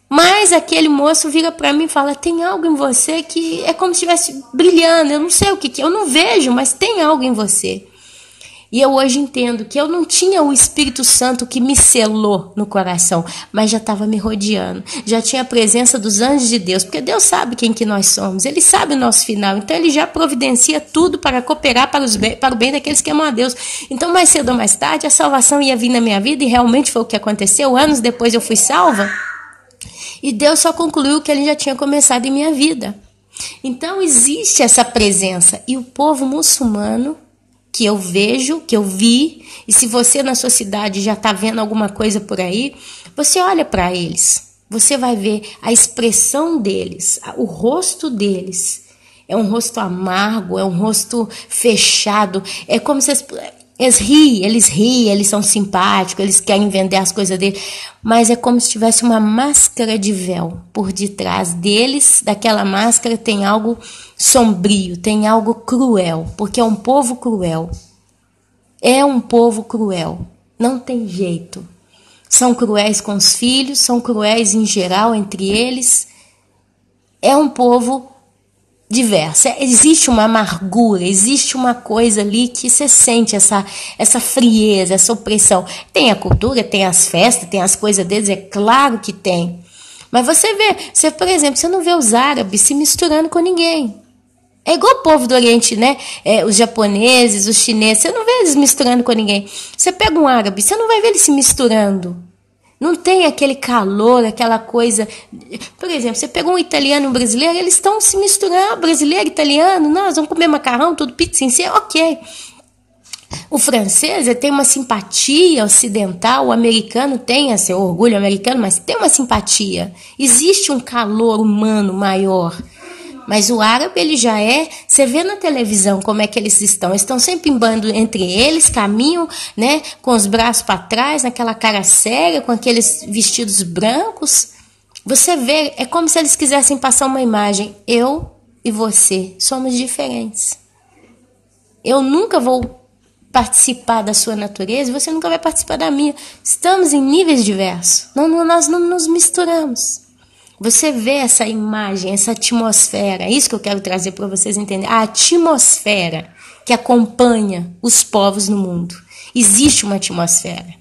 Speaker 1: Mas aquele moço vira para mim e fala, tem algo em você que é como se estivesse brilhando, eu não sei o que é, eu não vejo, mas tem algo em você. E eu hoje entendo que eu não tinha o Espírito Santo que me selou no coração, mas já estava me rodeando. Já tinha a presença dos anjos de Deus, porque Deus sabe quem que nós somos. Ele sabe o nosso final. Então ele já providencia tudo para cooperar para o bem daqueles que amam a Deus. Então mais cedo ou mais tarde a salvação ia vir na minha vida e realmente foi o que aconteceu. Anos depois eu fui salva e Deus só concluiu o que ele já tinha começado em minha vida. Então existe essa presença. E o povo muçulmano que eu vejo, que eu vi, e se você na sua cidade já está vendo alguma coisa por aí, você olha para eles, você vai ver a expressão deles, o rosto deles. É um rosto amargo, é um rosto fechado, é como se eles riem, eles são simpáticos, eles querem vender as coisas deles, mas é como se tivesse uma máscara de véu por detrás deles. Daquela máscara tem algo sombrio, tem algo cruel, porque é um povo cruel. É um povo cruel, não tem jeito. São cruéis com os filhos, são cruéis em geral entre eles. É um povo diverso. Existe uma amargura, existe uma coisa ali que você sente essa frieza, essa opressão. Tem a cultura, tem as festas, tem as coisas deles, é claro que tem. Mas você vê, por exemplo, você não vê os árabes se misturando com ninguém. É igual o povo do Oriente, né? Os japoneses, os chineses, você não vê eles misturando com ninguém. Você pega um árabe, você não vai ver ele se misturando. Não tem aquele calor, aquela coisa. Por exemplo, você pegou um italiano e um brasileiro, eles estão se misturando, brasileiro, italiano, nós vamos comer macarrão, tudo pizza em si, ok. O francês tem uma simpatia ocidental, o americano tem seu orgulho americano, mas tem uma simpatia. Existe um calor humano maior. Mas o árabe, ele já você vê na televisão como é que eles estão sempre em bando entre eles, caminham, né, com os braços para trás, naquela cara séria, com aqueles vestidos brancos. Você vê, é como se eles quisessem passar uma imagem. Eu e você somos diferentes. Eu nunca vou participar da sua natureza e você nunca vai participar da minha. Estamos em níveis diversos, nós não nos misturamos. Você vê essa imagem, essa atmosfera, é isso que eu quero trazer para vocês entenderem. A atmosfera que acompanha os povos no mundo. Existe uma atmosfera.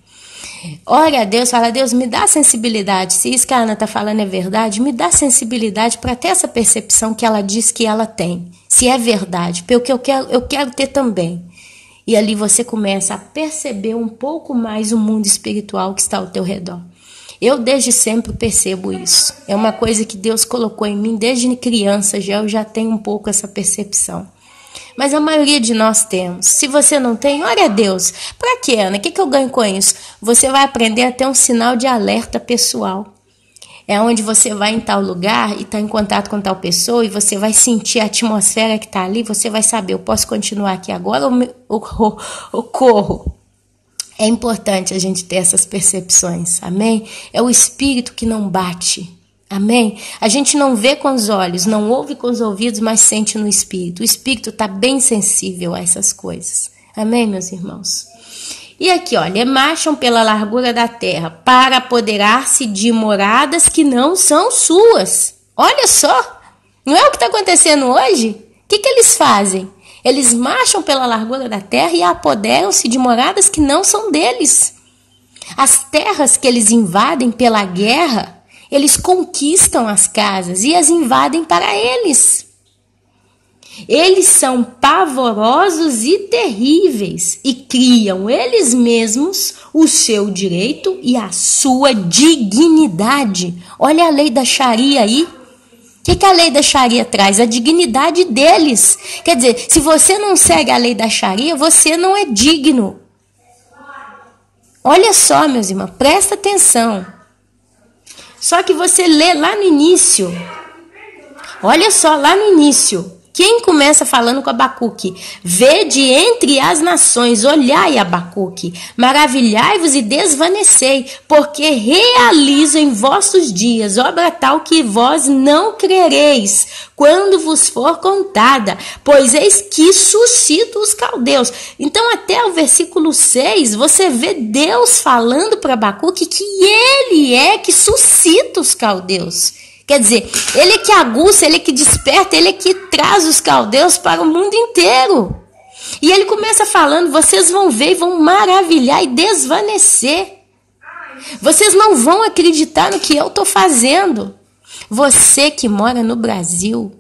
Speaker 1: Ore a Deus, fala, Deus, me dá sensibilidade. Se isso que a Ana está falando é verdade, me dá sensibilidade para ter essa percepção que ela diz que ela tem. Se é verdade, porque eu quero ter também. E ali você começa a perceber um pouco mais o mundo espiritual que está ao teu redor. Eu desde sempre percebo isso. É uma coisa que Deus colocou em mim desde criança, eu já tenho um pouco essa percepção. Mas a maioria de nós temos. Se você não tem, ore a Deus. Para quê, Ana? O que eu ganho com isso? Você vai aprender a ter um sinal de alerta pessoal. É onde você vai em tal lugar e está em contato com tal pessoa e você vai sentir a atmosfera que está ali, você vai saber, eu posso continuar aqui agora ou corro? É importante a gente ter essas percepções, amém? É o espírito que não bate, amém? A gente não vê com os olhos, não ouve com os ouvidos, mas sente no espírito. O espírito está bem sensível a essas coisas, amém, meus irmãos? E aqui, olha, marcham pela largura da terra para apoderar-se de moradas que não são suas. Olha só, não é o que está acontecendo hoje? O que eles fazem? Eles marcham pela largura da terra e apoderam-se de moradas que não são deles. As terras que eles invadem pela guerra, eles conquistam as casas e as invadem para eles. Eles são pavorosos e terríveis e criam eles mesmos o seu direito e a sua dignidade. Olha a lei da Sharia aí. O que a lei da Sharia traz? A dignidade deles. Quer dizer, se você não segue a lei da Sharia, você não é digno. Olha só, meus irmãos, presta atenção. Só que você lê lá no início. Olha só, lá no início. Quem começa falando com Abacuque? Vede entre as nações, olhai, Abacuque, maravilhai-vos e desvanecei, porque realizo em vossos dias obra tal que vós não crereis, quando vos for contada, pois eis que suscito os caldeus. Então até o versículo 6, você vê Deus falando para Abacuque que ele é que suscita os caldeus. Quer dizer, ele é que aguça, ele é que desperta, ele é que traz os caldeus para o mundo inteiro. E ele começa falando, vocês vão ver e vão maravilhar e desvanecer. Vocês não vão acreditar no que eu estou fazendo. Você que mora no Brasil,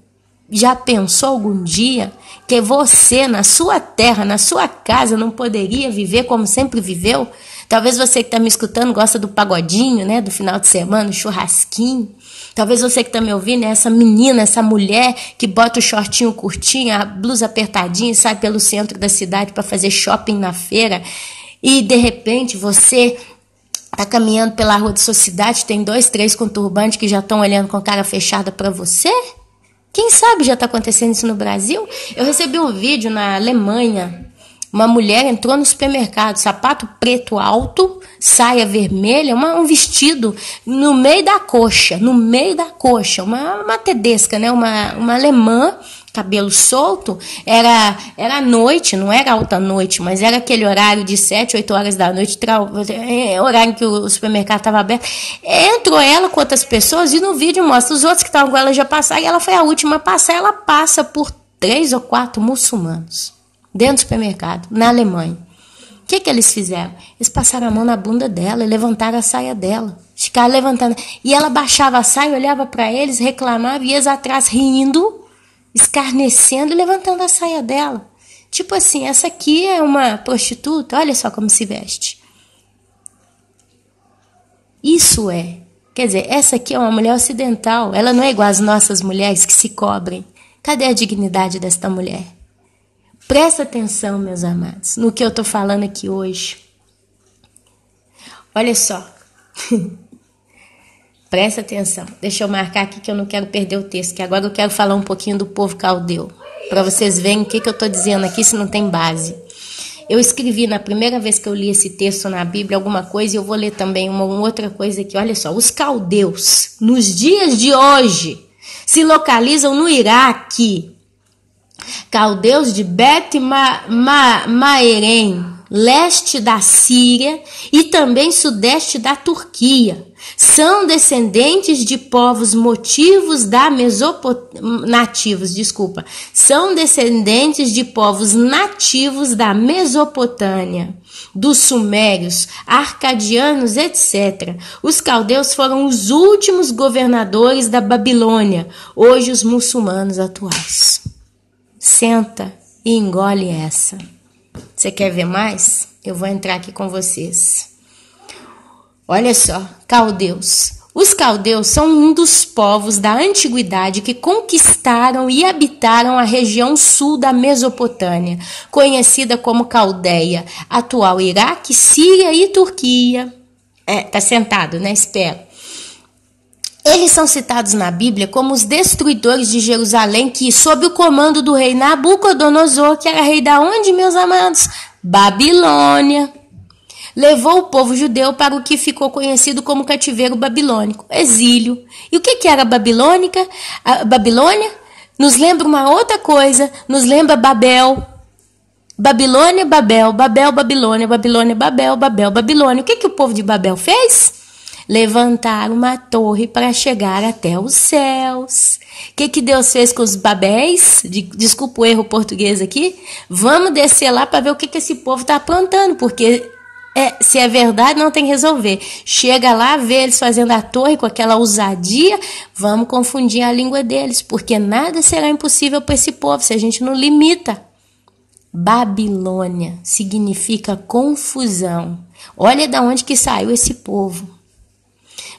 Speaker 1: já pensou algum dia que você, na sua terra, na sua casa, não poderia viver como sempre viveu? Talvez você que está me escutando gosta do pagodinho, né? Do final de semana, churrasquinho. Talvez você que está me ouvindo é essa menina, essa mulher que bota o shortinho curtinho, a blusa apertadinha e sai pelo centro da cidade para fazer shopping na feira. E, de repente, você tá caminhando pela rua de sua cidade, tem 2, 3 com turbante que já estão olhando com a cara fechada para você? Quem sabe já está acontecendo isso no Brasil? Eu recebi um vídeo na Alemanha. Uma mulher entrou no supermercado, sapato preto alto, saia vermelha, um vestido no meio da coxa, uma tedesca, né? Uma alemã, cabelo solto, era noite, não era alta noite, mas era aquele horário de 7, 8 horas da noite, horário em que o supermercado estava aberto. Entrou ela com outras pessoas e no vídeo mostra os outros que estavam com ela já passaram e ela foi a última a passar. Ela passa por 3 ou 4 muçulmanos dentro do supermercado, na Alemanha. O que eles fizeram? Eles passaram a mão na bunda dela e levantaram a saia dela. Ficaram levantando. E ela baixava a saia, olhava para eles, reclamava, e eles atrás rindo, escarnecendo e levantando a saia dela. Tipo assim, essa aqui é uma prostituta, olha só como se veste. Isso é. Quer dizer, essa aqui é uma mulher ocidental. Ela não é igual às nossas mulheres que se cobrem. Cadê a dignidade desta mulher? Presta atenção, meus amados, no que eu estou falando aqui hoje. Olha só. Presta atenção. Deixa eu marcar aqui que eu não quero perder o texto, que agora eu quero falar um pouquinho do povo caldeu, para vocês verem o que eu estou dizendo aqui, se não tem base. Eu escrevi na primeira vez que eu li esse texto na Bíblia alguma coisa, e eu vou ler também uma outra coisa aqui. Olha só, os caldeus, nos dias de hoje, se localizam no Iraque. Caldeus de Bet-Maerem, leste da Síria e também sudeste da Turquia. São descendentes de povos nativos da Mesopotâmia, dos sumérios, arcadianos, etc. Os caldeus foram os últimos governadores da Babilônia, hoje os muçulmanos atuais. Senta e engole essa. Você quer ver mais? Eu vou entrar aqui com vocês. Olha só, caldeus. Os caldeus são um dos povos da antiguidade que conquistaram e habitaram a região sul da Mesopotâmia, conhecida como Caldeia, atual Iraque, Síria e Turquia. Tá sentado, né? Espero. Eles são citados na Bíblia como os destruidores de Jerusalém que, sob o comando do rei Nabucodonosor, que era rei da onde, meus amados? Babilônia. Levou o povo judeu para o que ficou conhecido como cativeiro babilônico, exílio. E o que era a Babilônia? Nos lembra uma outra coisa, nos lembra Babel. Babilônia, Babel, Babel, Babilônia, Babilônia, Babel, Babel, Babilônia. O que o povo de Babel fez? Levantar uma torre para chegar até os céus. O que Deus fez com os babéis? Desculpa o erro português aqui. Vamos descer lá para ver o que esse povo está aprontando, porque se é verdade, não tem que resolver. Chega lá, vê eles fazendo a torre com aquela ousadia, vamos confundir a língua deles, porque nada será impossível para esse povo se a gente não limita. Babilônia significa confusão. Olha de onde que saiu esse povo.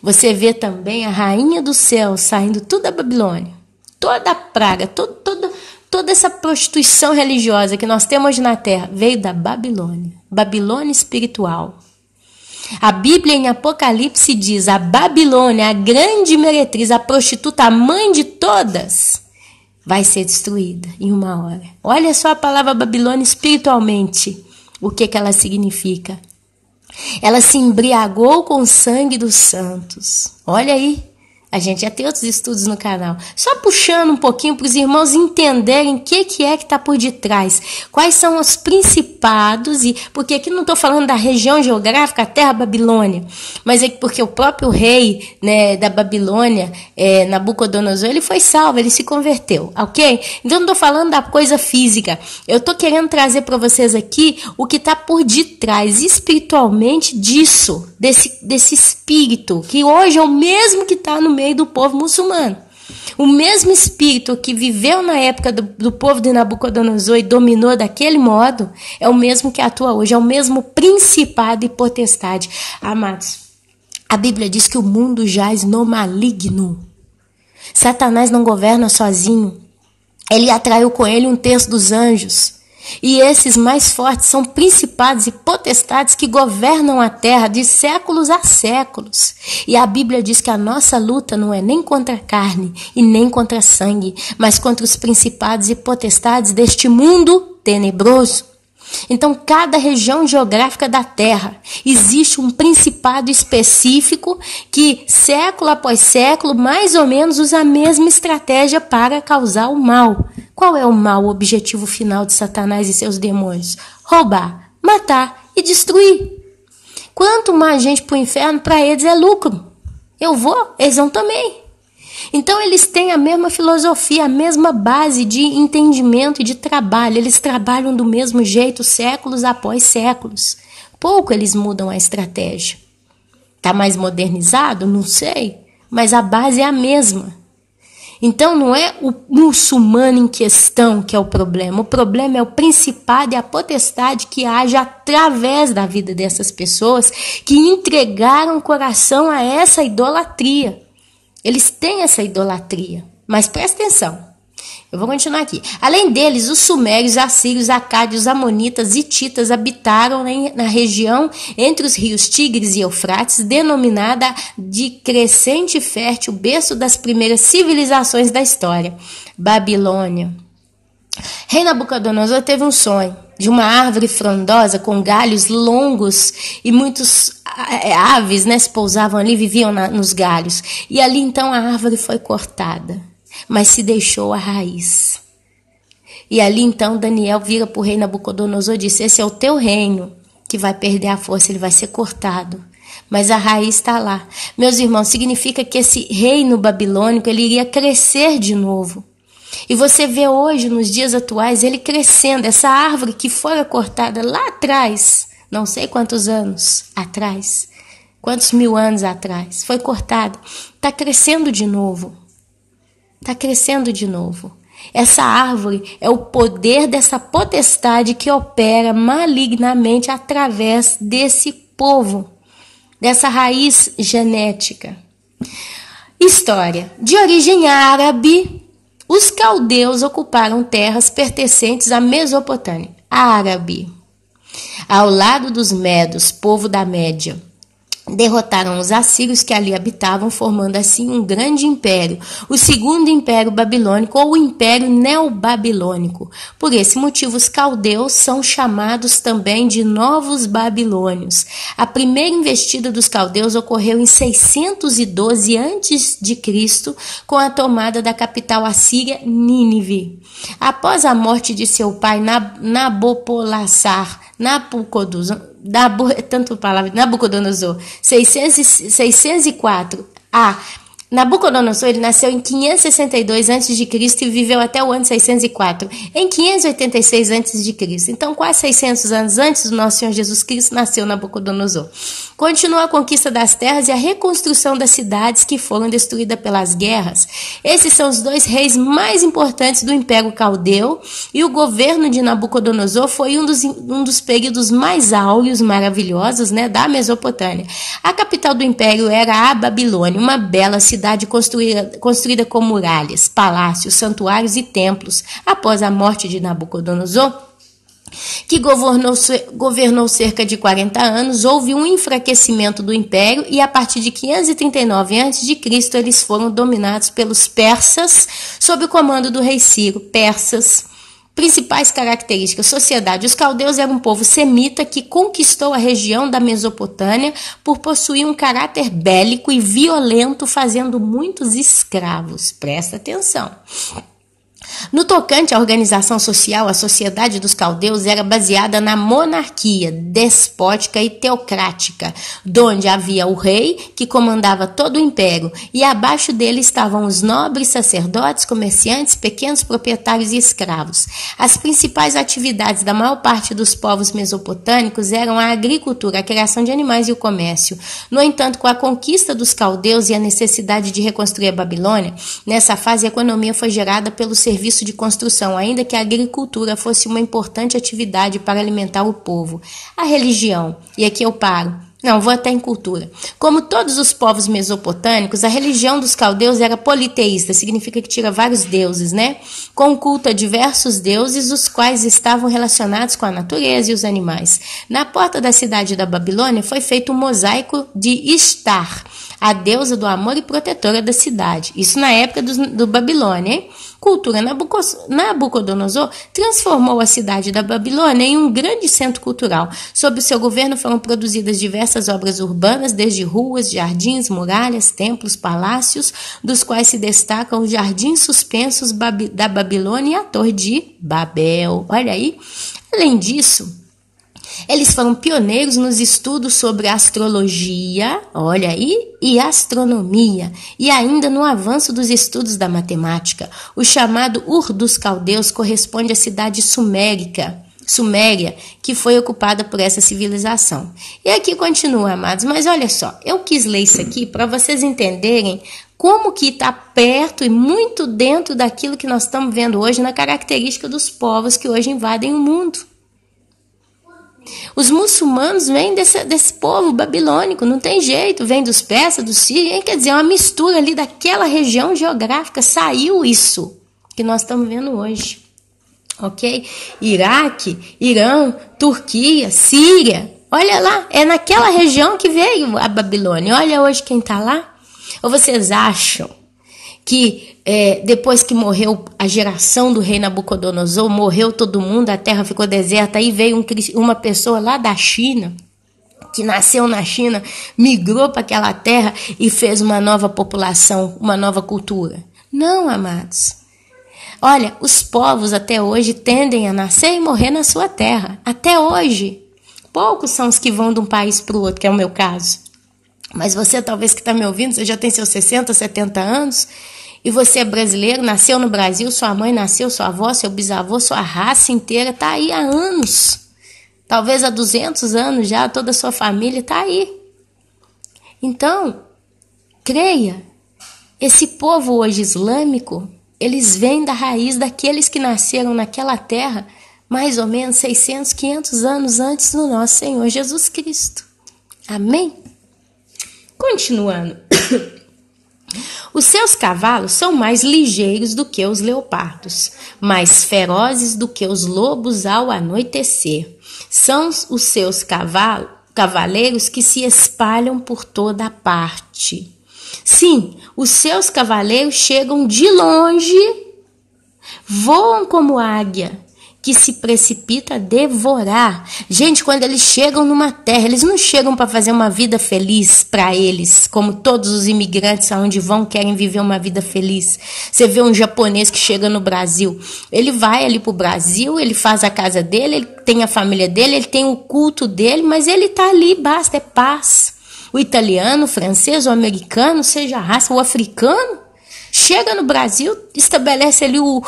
Speaker 1: Você vê também a rainha do céu saindo tudo da Babilônia. Toda a praga, toda essa prostituição religiosa que nós temos hoje na terra veio da Babilônia. Babilônia espiritual. A Bíblia em Apocalipse diz: a Babilônia, a grande meretriz, a prostituta, a mãe de todas, vai ser destruída em uma hora. Olha só a palavra Babilônia espiritualmente. O que ela significa? Ela se embriagou com o sangue dos santos. Olha aí A gente já tem outros estudos no canal. Só puxando um pouquinho para os irmãos entenderem o que é que está por detrás. Quais são os principados, porque aqui não estou falando da região geográfica, a terra Babilônia, mas é porque o próprio rei, né, da Babilônia, Nabucodonosor, ele foi salvo, ele se converteu, ok? Então não estou falando da coisa física. Eu estou querendo trazer para vocês aqui o que está por detrás, espiritualmente, disso, desse espírito, que hoje é o mesmo que está no meio do povo muçulmano. O mesmo espírito que viveu na época do povo de Nabucodonosor e dominou daquele modo, é o mesmo que atua hoje, é o mesmo principado e potestade. Amados, a Bíblia diz que o mundo jaz no maligno. Satanás não governa sozinho. Ele atraiu com ele 1/3 dos anjos. E esses mais fortes são principados e potestades que governam a terra de séculos a séculos. E a Bíblia diz que a nossa luta não é nem contra a carne e nem contra sangue, mas contra os principados e potestades deste mundo tenebroso. Então, cada região geográfica da terra existe um principado específico que, século após século, mais ou menos usa a mesma estratégia para causar o mal. Qual é o mal, o objetivo final de Satanás e seus demônios? Roubar, matar e destruir. Quanto mais gente para o inferno, para eles é lucro. Eu vou, eles vão também. Então eles têm a mesma filosofia, a mesma base de entendimento e de trabalho. Eles trabalham do mesmo jeito séculos após séculos. Pouco eles mudam a estratégia. Está mais modernizado? Não sei. Mas a base é a mesma. Então não é o muçulmano em questão que é o problema. O problema é o principado e a potestade que age através da vida dessas pessoas que entregaram o coração a essa idolatria. Eles têm essa idolatria, mas presta atenção, eu vou continuar aqui. Além deles, os sumérios, assírios, acádios, amonitas e hititas habitaram na região entre os rios Tigres e Eufrates, denominada de crescente fértil, berço das primeiras civilizações da história, Babilônia. Rei Nabucodonosor teve um sonho de uma árvore frondosa com galhos longos e muitos aves, né, se pousavam ali, viviam nos galhos. E ali então a árvore foi cortada, mas se deixou a raiz. E ali então Daniel vira para o rei Nabucodonosor e disse: esse é o teu reino que vai perder a força, ele vai ser cortado. Mas a raiz está lá. Meus irmãos, significa que esse reino babilônico ele iria crescer de novo. E você vê hoje, nos dias atuais, ele crescendo. Essa árvore que foi cortada lá atrás, não sei quantos anos atrás, quantos mil anos atrás, foi cortada. Está crescendo de novo. Está crescendo de novo. Essa árvore é o poder dessa potestade que opera malignamente através desse povo, dessa raiz genética. História. De origem árabe, os caldeus ocuparam terras pertencentes à Mesopotâmia, árabe, ao lado dos medos, povo da Média. Derrotaram os assírios que ali habitavam, formando assim um grande império, o segundo império babilônico ou o império neobabilônico. Por esse motivo, os caldeus são chamados também de novos babilônios. A primeira investida dos caldeus ocorreu em 612 a.C., com a tomada da capital assíria Nínive. Após a morte de seu pai Nabopolassar, Nabucodonosor, 604 a Nabucodonosor, ele nasceu em 562 a.C. e viveu até o ano 604, em 586 a.C. Então, quase 600 anos antes do nosso Senhor Jesus Cristo, nasceu Nabucodonosor. Continua a conquista das terras e a reconstrução das cidades que foram destruídas pelas guerras. Esses são os dois reis mais importantes do Império Caldeu, e o governo de Nabucodonosor foi um dos períodos mais áureos, maravilhosos, né, da Mesopotâmia. A capital do império era a Babilônia, uma bela cidade construída com muralhas, palácios, santuários e templos. Após a morte de Nabucodonosor, que governou cerca de 40 anos, houve um enfraquecimento do império e a partir de 539 a.C. eles foram dominados pelos persas sob o comando do rei Ciro. Persas, Principais características: sociedade. Os caldeus eram um povo semita que conquistou a região da Mesopotâmia por possuir um caráter bélico e violento, fazendo muitos escravos. Presta atenção. No tocante à organização social, a sociedade dos caldeus era baseada na monarquia despótica e teocrática, donde havia o rei, que comandava todo o império, e abaixo dele estavam os nobres, sacerdotes, comerciantes, pequenos proprietários e escravos. As principais atividades da maior parte dos povos mesopotâmicos eram a agricultura, a criação de animais e o comércio. No entanto, com a conquista dos caldeus e a necessidade de reconstruir a Babilônia, nessa fase a economia foi gerada pelo serviço de construção, ainda que a agricultura fosse uma importante atividade para alimentar o povo. A religião, e aqui eu paro, não, vou até em cultura. Como todos os povos mesopotâmicos, a religião dos caldeus era politeísta, significa que tira vários deuses, né? Com culto a diversos deuses, os quais estavam relacionados com a natureza e os animais. Na porta da cidade da Babilônia foi feito um mosaico de Ishtar, a deusa do amor e protetora da cidade. Isso na época do Babilônia, hein? Cultura. Nabucodonosor transformou a cidade da Babilônia em um grande centro cultural. Sob o seu governo foram produzidas diversas obras urbanas, desde ruas, jardins, muralhas, templos, palácios, dos quais se destacam os jardins suspensos da Babilônia e a Torre de Babel. Olha aí. Além disso, eles foram pioneiros nos estudos sobre astrologia, olha aí, e astronomia, e ainda no avanço dos estudos da matemática. O chamado Ur dos Caldeus corresponde à cidade Suméria, que foi ocupada por essa civilização. E aqui continua, amados, mas olha só, eu quis ler isso aqui para vocês entenderem como que está perto e muito dentro daquilo que nós estamos vendo hoje na característica dos povos que hoje invadem o mundo. Os muçulmanos vêm desse povo babilônico, não tem jeito, vem dos persas, dos sírios, quer dizer, é uma mistura ali daquela região geográfica, saiu isso que nós estamos vendo hoje, ok? Iraque, Irã, Turquia, Síria, olha lá, é naquela região que veio a Babilônia, olha hoje quem está lá. Ou vocês acham que depois que morreu a geração do rei Nabucodonosor, morreu todo mundo, a terra ficou deserta, aí veio uma pessoa lá da China, que nasceu na China, migrou para aquela terra e fez uma nova população, uma nova cultura? Não, amados. Olha, os povos até hoje tendem a nascer e morrer na sua terra. Até hoje. Poucos são os que vão de um país para o outro, que é o meu caso. Mas você, talvez que está me ouvindo, você já tem seus 60, 70 anos, e você é brasileiro, nasceu no Brasil, sua mãe nasceu, sua avó, seu bisavô, sua raça inteira está aí há anos. Talvez há 200 anos já, toda a sua família está aí. Então, creia, esse povo hoje islâmico, eles vêm da raiz daqueles que nasceram naquela terra mais ou menos 600, 500 anos antes do nosso Senhor Jesus Cristo. Amém? Continuando. Os seus cavalos são mais ligeiros do que os leopardos, mais ferozes do que os lobos ao anoitecer. São os seus cavaleiros que se espalham por toda a parte. Sim, os seus cavaleiros chegam de longe, voam como águia, que se precipita a devorar. Gente, quando eles chegam numa terra, eles não chegam para fazer uma vida feliz para eles, como todos os imigrantes aonde vão querem viver uma vida feliz. Você vê um japonês que chega no Brasil, ele vai ali pro Brasil, ele faz a casa dele, ele tem a família dele, ele tem o culto dele, mas ele tá ali, basta, é paz. O italiano, o francês, o americano, seja a raça, o africano, chega no Brasil, estabelece ali o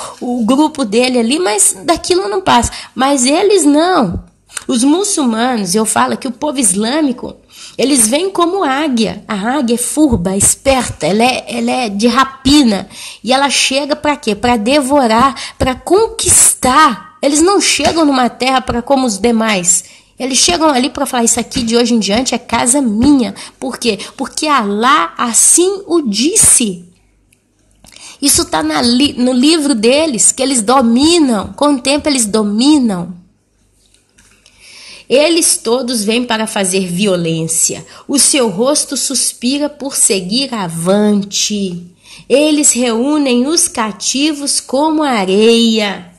Speaker 1: grupo dele ali, mas daquilo não passa. Mas eles não. Os muçulmanos, eu falo que o povo islâmico, eles vêm como águia. A águia é furba, esperta, ela é de rapina. E ela chega para quê? Para devorar, para conquistar. Eles não chegam numa terra para como os demais. Eles chegam ali para falar, isso aqui de hoje em diante é casa minha. Por quê? Porque Alá assim o disse. Isso está no livro deles, que eles dominam. Com o tempo eles dominam. Eles todos vêm para fazer violência. O seu rosto suspira por seguir avante. Eles reúnem os cativos como areia.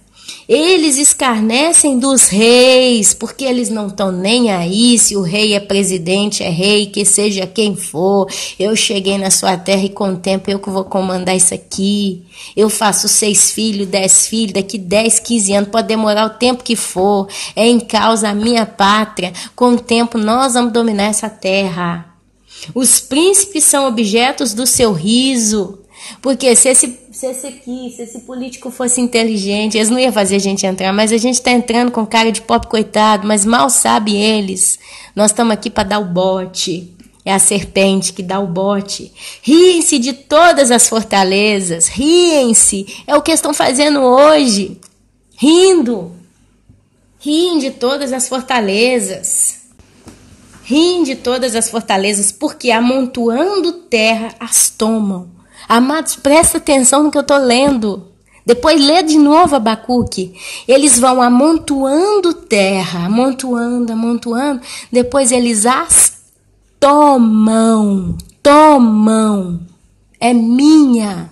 Speaker 1: Eles escarnecem dos reis, porque eles não estão nem aí se o rei é presidente, é rei, que seja quem for. Eu cheguei na sua terra e com o tempo eu que vou comandar isso aqui. Eu faço 6 filhos, 10 filhos, daqui 10, 15 anos, pode demorar o tempo que for. É em causa a minha pátria. Com o tempo nós vamos dominar essa terra. Os príncipes são objetos do seu riso. Porque se esse político fosse inteligente, eles não iam fazer a gente entrar, mas a gente está entrando com cara de pobre coitado, mas mal sabe eles. Nós estamos aqui para dar o bote. É a serpente que dá o bote. Riem-se de todas as fortalezas, riem-se. É o que estão fazendo hoje. Rindo. Riem de todas as fortalezas. Riem de todas as fortalezas, porque amontoando terra as tomam. Amados, presta atenção no que eu estou lendo. Depois lê de novo Abacuque. Eles vão amontoando terra, amontoando. Depois eles as tomam. É minha.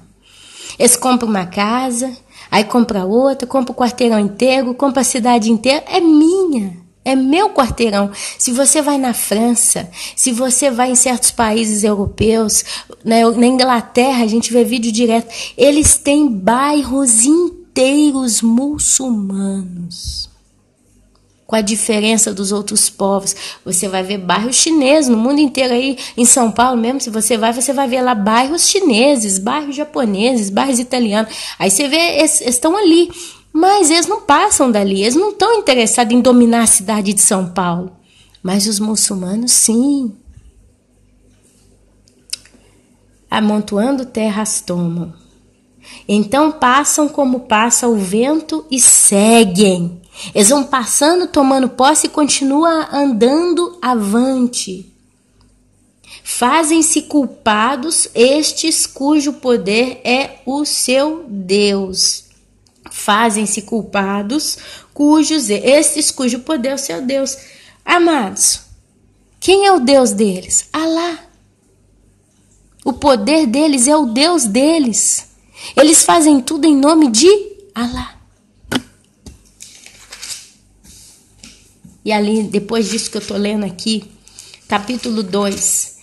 Speaker 1: Eles compram uma casa, aí compram outra, compram o quarteirão inteiro, compram a cidade inteira. É minha. É meu quarteirão. Se você vai na França, se você vai em certos países europeus, na Inglaterra, a gente vê vídeo direto, eles têm bairros inteiros muçulmanos. Com a diferença dos outros povos. Você vai ver bairros chineses no mundo inteiro aí, em São Paulo mesmo, se você vai ver lá bairros chineses, bairros japoneses, bairros italianos. Aí você vê, eles estão ali. Mas eles não passam dali, eles não estão interessados em dominar a cidade de São Paulo. Mas os muçulmanos, sim. Amontoando terras tomam. Então passam como passa o vento e seguem. Eles vão passando, tomando posse e continuam andando avante. Fazem-se culpados estes cujo poder é o seu Deus. Fazem-se culpados, estes cujo poder é o seu Deus. Amados, quem é o Deus deles? Alá. O poder deles é o Deus deles. Eles fazem tudo em nome de Alá. E ali, depois disso que eu estou lendo aqui, capítulo 2,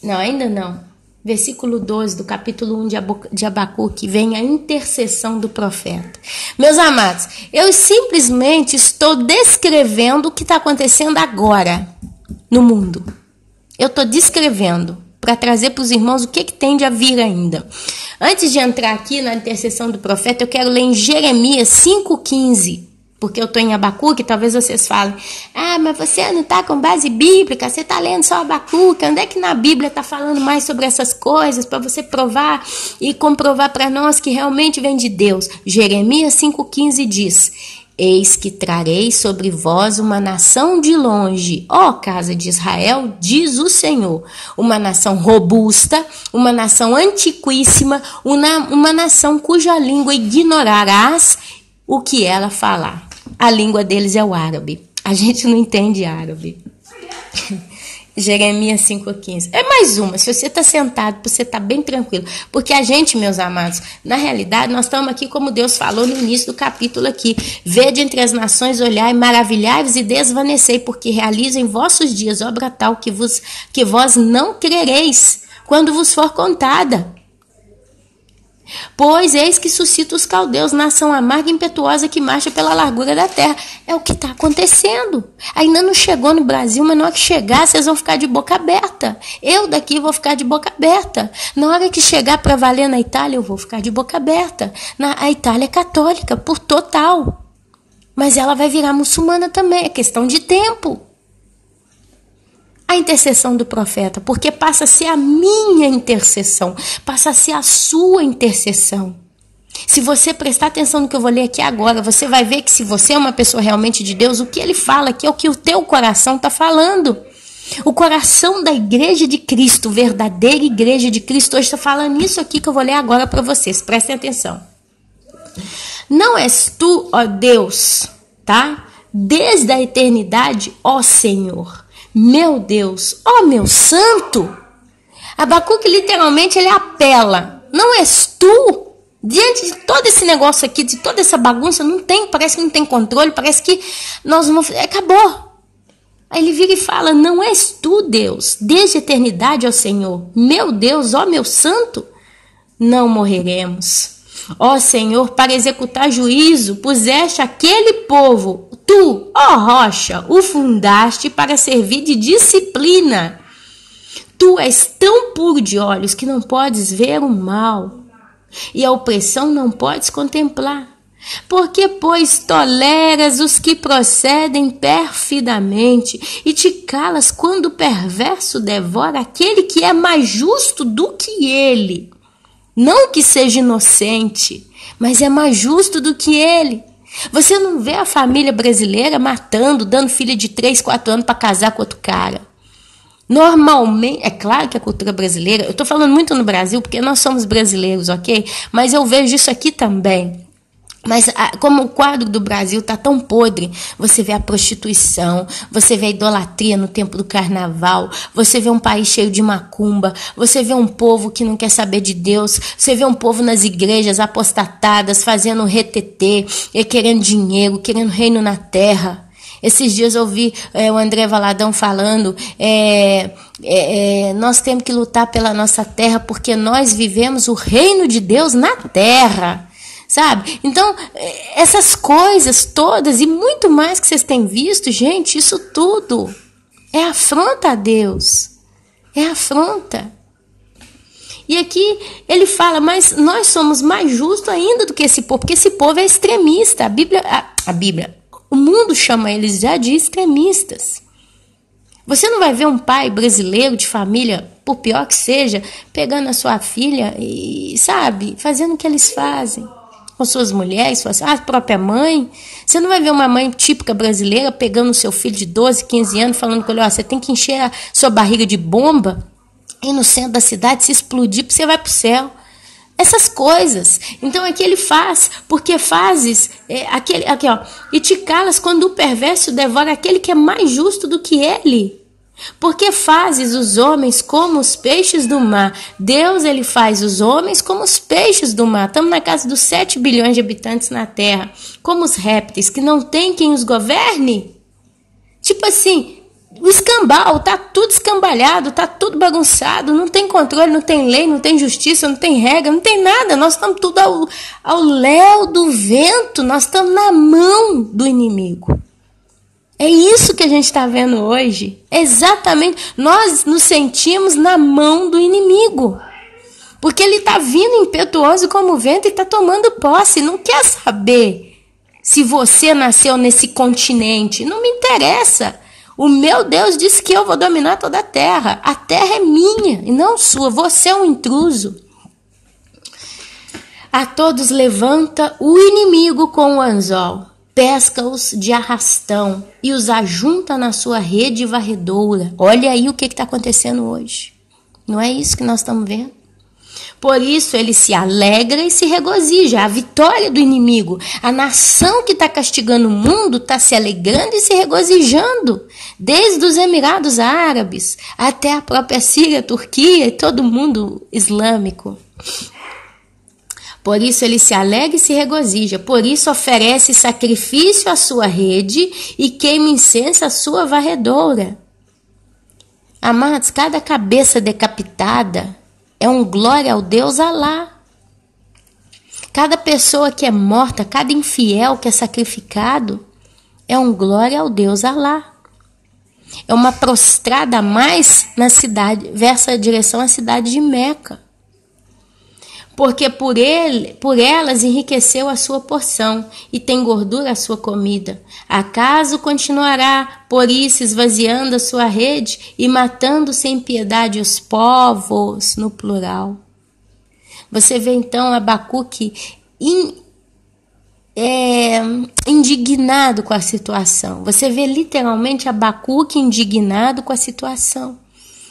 Speaker 1: não, ainda não. Versículo 12 do capítulo 1 de Abacuque, vem a intercessão do profeta. Meus amados, eu simplesmente estou descrevendo o que está acontecendo agora no mundo. Eu estou descrevendo para trazer para os irmãos o que tem de a vir ainda. Antes de entrar aqui na intercessão do profeta, eu quero ler em Jeremias 5,15. Porque eu estou em Abacuque, talvez vocês falem, mas você não está com base bíblica, você está lendo só Abacuque, onde é que na Bíblia está falando mais sobre essas coisas, para você provar e comprovar para nós que realmente vem de Deus. Jeremias 5,15 diz, eis que trarei sobre vós uma nação de longe, ó casa de Israel, diz o Senhor, uma nação robusta, uma nação antiquíssima, uma nação cuja língua ignorarás o que ela falar. A língua deles é o árabe. A gente não entende árabe. Jeremias 5,15. É mais uma. Se você está sentado, você está bem tranquilo. Porque a gente, meus amados, na realidade, nós estamos aqui como Deus falou no início do capítulo aqui. Vede entre as nações, olhai, maravilhai-vos e desvanecei, porque realizo em vossos dias obra tal que vós não crereis, quando vos for contada. Pois eis que suscita os caldeus, nação amarga e impetuosa que marcha pela largura da terra. É o que está acontecendo. Ainda não chegou no Brasil, mas na hora que chegar, vocês vão ficar de boca aberta. Eu daqui vou ficar de boca aberta. Na hora que chegar para valer na Itália, eu vou ficar de boca aberta. A Itália é católica, por total. Mas ela vai virar muçulmana também, é questão de tempo. A intercessão do profeta, porque passa a ser a minha intercessão, passa a ser a sua intercessão. Se você prestar atenção no que eu vou ler aqui agora, você vai ver que se você é uma pessoa realmente de Deus, o que ele fala aqui é o que o teu coração está falando. O coração da igreja de Cristo, verdadeira igreja de Cristo, hoje está falando isso aqui que eu vou ler agora para vocês, prestem atenção. Não és tu, ó Deus, tá? Desde a eternidade, ó Senhor. Meu Deus, ó meu santo. Abacuque literalmente ele apela. Não és tu? Diante de todo esse negócio aqui, de toda essa bagunça, parece que não tem controle, parece que nós vamos... Acabou. Aí ele vira e fala, não és tu, Deus, desde a eternidade, ó Senhor, meu Deus, ó meu santo, não morreremos. Ó Senhor, para executar juízo, puseste aquele povo, tu, ó rocha, o fundaste para servir de disciplina. Tu és tão puro de olhos que não podes ver o mal, e a opressão não podes contemplar. Porque, pois, toleras os que procedem perfidamente e te calas quando o perverso devora aquele que é mais justo do que ele. Não que seja inocente, mas é mais justo do que ele. Você não vê a família brasileira matando, dando filha de 3, 4 anos para casar com outro cara. Normalmente, é claro que a cultura brasileira, eu estou falando muito no Brasil porque nós somos brasileiros, ok? Mas eu vejo isso aqui também. Mas como o quadro do Brasil está tão podre, você vê a prostituição, você vê a idolatria no tempo do carnaval, você vê um país cheio de macumba, você vê um povo que não quer saber de Deus, você vê um povo nas igrejas apostatadas, fazendo retetê, querendo dinheiro, querendo reino na terra. Esses dias eu ouvi o André Valadão falando, nós temos que lutar pela nossa terra porque nós vivemos o reino de Deus na terra. Sabe? Então, essas coisas todas e muito mais que vocês têm visto, gente, isso tudo é afronta a Deus. É afronta. E aqui ele fala, mas nós somos mais justos ainda do que esse povo, porque esse povo é extremista. A Bíblia, o mundo chama eles já de extremistas. Você não vai ver um pai brasileiro de família, por pior que seja, pegando a sua filha e, sabe, fazendo o que eles fazem. Com suas mulheres, a própria mãe. Você não vai ver uma mãe típica brasileira pegando o seu filho de 12, 15 anos, falando com ele, você tem que encher a sua barriga de bomba e no centro da cidade se explodir porque você vai para o céu. Essas coisas. Então aqui ele faz, porque fazes aqui, ó, e te calas quando o perverso devora aquele que é mais justo do que ele. Porque fazes os homens como os peixes do mar. Deus, ele faz os homens como os peixes do mar. Estamos na casa dos 7 bilhões de habitantes na Terra. Como os répteis, que não tem quem os governe. Tipo assim, o escambau, tá tudo escambalhado, tá tudo bagunçado. Não tem controle, não tem lei, não tem justiça, não tem regra, não tem nada. Nós estamos tudo ao léu do vento. Nós estamos na mão do inimigo. É isso que a gente está vendo hoje. Exatamente. Nós nos sentimos na mão do inimigo. Porque ele está vindo impetuoso como o vento e está tomando posse. Não quer saber se você nasceu nesse continente. Não me interessa. O meu Deus disse que eu vou dominar toda a terra. A terra é minha e não sua. Você é um intruso. A todos levanta o inimigo com o anzol. Pesca-os de arrastão e os ajunta na sua rede varredora. Olha aí o que está acontecendo hoje. Não é isso que nós estamos vendo? Por isso ele se alegra e se regozija. A vitória do inimigo. A nação que está castigando o mundo está se alegrando e se regozijando. Desde os Emirados Árabes até a própria Síria, Turquia e todo mundo islâmico. Por isso ele se alegra e se regozija. Por isso oferece sacrifício à sua rede e queima incenso à sua varredora. Amados, cada cabeça decapitada é um glória ao Deus Alá. Cada pessoa que é morta, cada infiel que é sacrificado, é um glória ao Deus Alá. É uma prostrada a mais na cidade, versa a direção à cidade de Meca. Porque por elas enriqueceu a sua porção e tem gordura a sua comida. Acaso continuará, por isso, esvaziando a sua rede e matando sem piedade os povos, no plural. Você vê então Abacuque indignado com a situação. Você vê literalmente Abacuque indignado com a situação.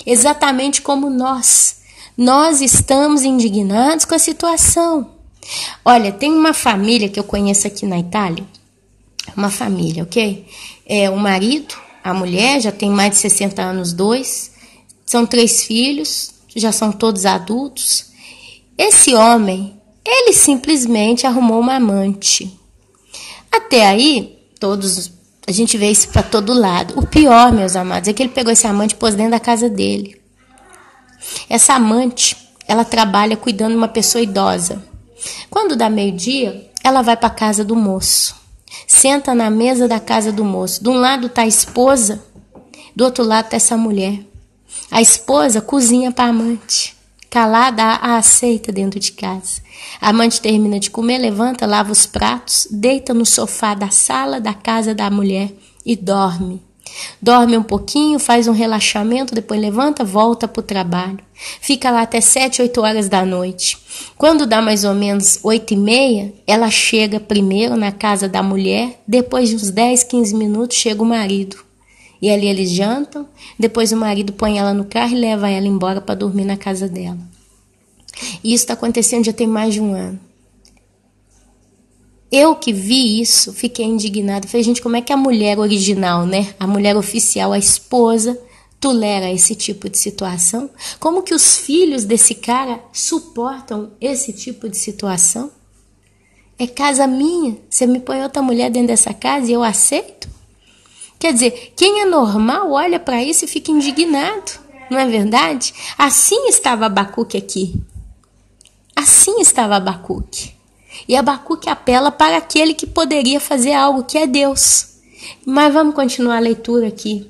Speaker 1: Exatamente como nós. Nós estamos indignados com a situação. Olha, tem uma família que eu conheço aqui na Itália. Uma família, ok? O marido, a mulher, já tem mais de 60 anos, 2. São 3 filhos, já são todos adultos. Esse homem, Ele simplesmente arrumou uma amante. Até aí, a gente vê isso para todo lado. O pior, meus amados, é que ele pegou esse amante e pôs dentro da casa dele. Essa amante, ela trabalha cuidando de uma pessoa idosa. Quando dá meio-dia, ela vai para a casa do moço. Senta na mesa da casa do moço. De um lado está a esposa, do outro lado está essa mulher. A esposa cozinha para a amante. Calada, a aceita dentro de casa. A amante termina de comer, levanta, lava os pratos, deita no sofá da sala da casa da mulher e dorme. Dorme um pouquinho, faz um relaxamento, depois levanta, volta para o trabalho. Fica lá até 7, 8 horas da noite. Quando dá mais ou menos 8h30, ela chega primeiro na casa da mulher, depois de uns 10, 15 minutos chega o marido. E ali eles jantam, depois o marido põe ela no carro e leva ela embora para dormir na casa dela. E isso está acontecendo já tem mais de um ano. Eu que vi isso, fiquei indignada. Falei, gente, como é que a mulher original, né? A mulher oficial, a esposa, tolera esse tipo de situação? Como que os filhos desse cara suportam esse tipo de situação? É casa minha. Você me põe outra mulher dentro dessa casa e eu aceito? Quer dizer, quem é normal olha para isso e fica indignado. Não é verdade? Assim estava Abacuque aqui. Assim estava Abacuque. E Abacuque apela para aquele que poderia fazer algo, que é Deus. Mas vamos continuar a leitura aqui.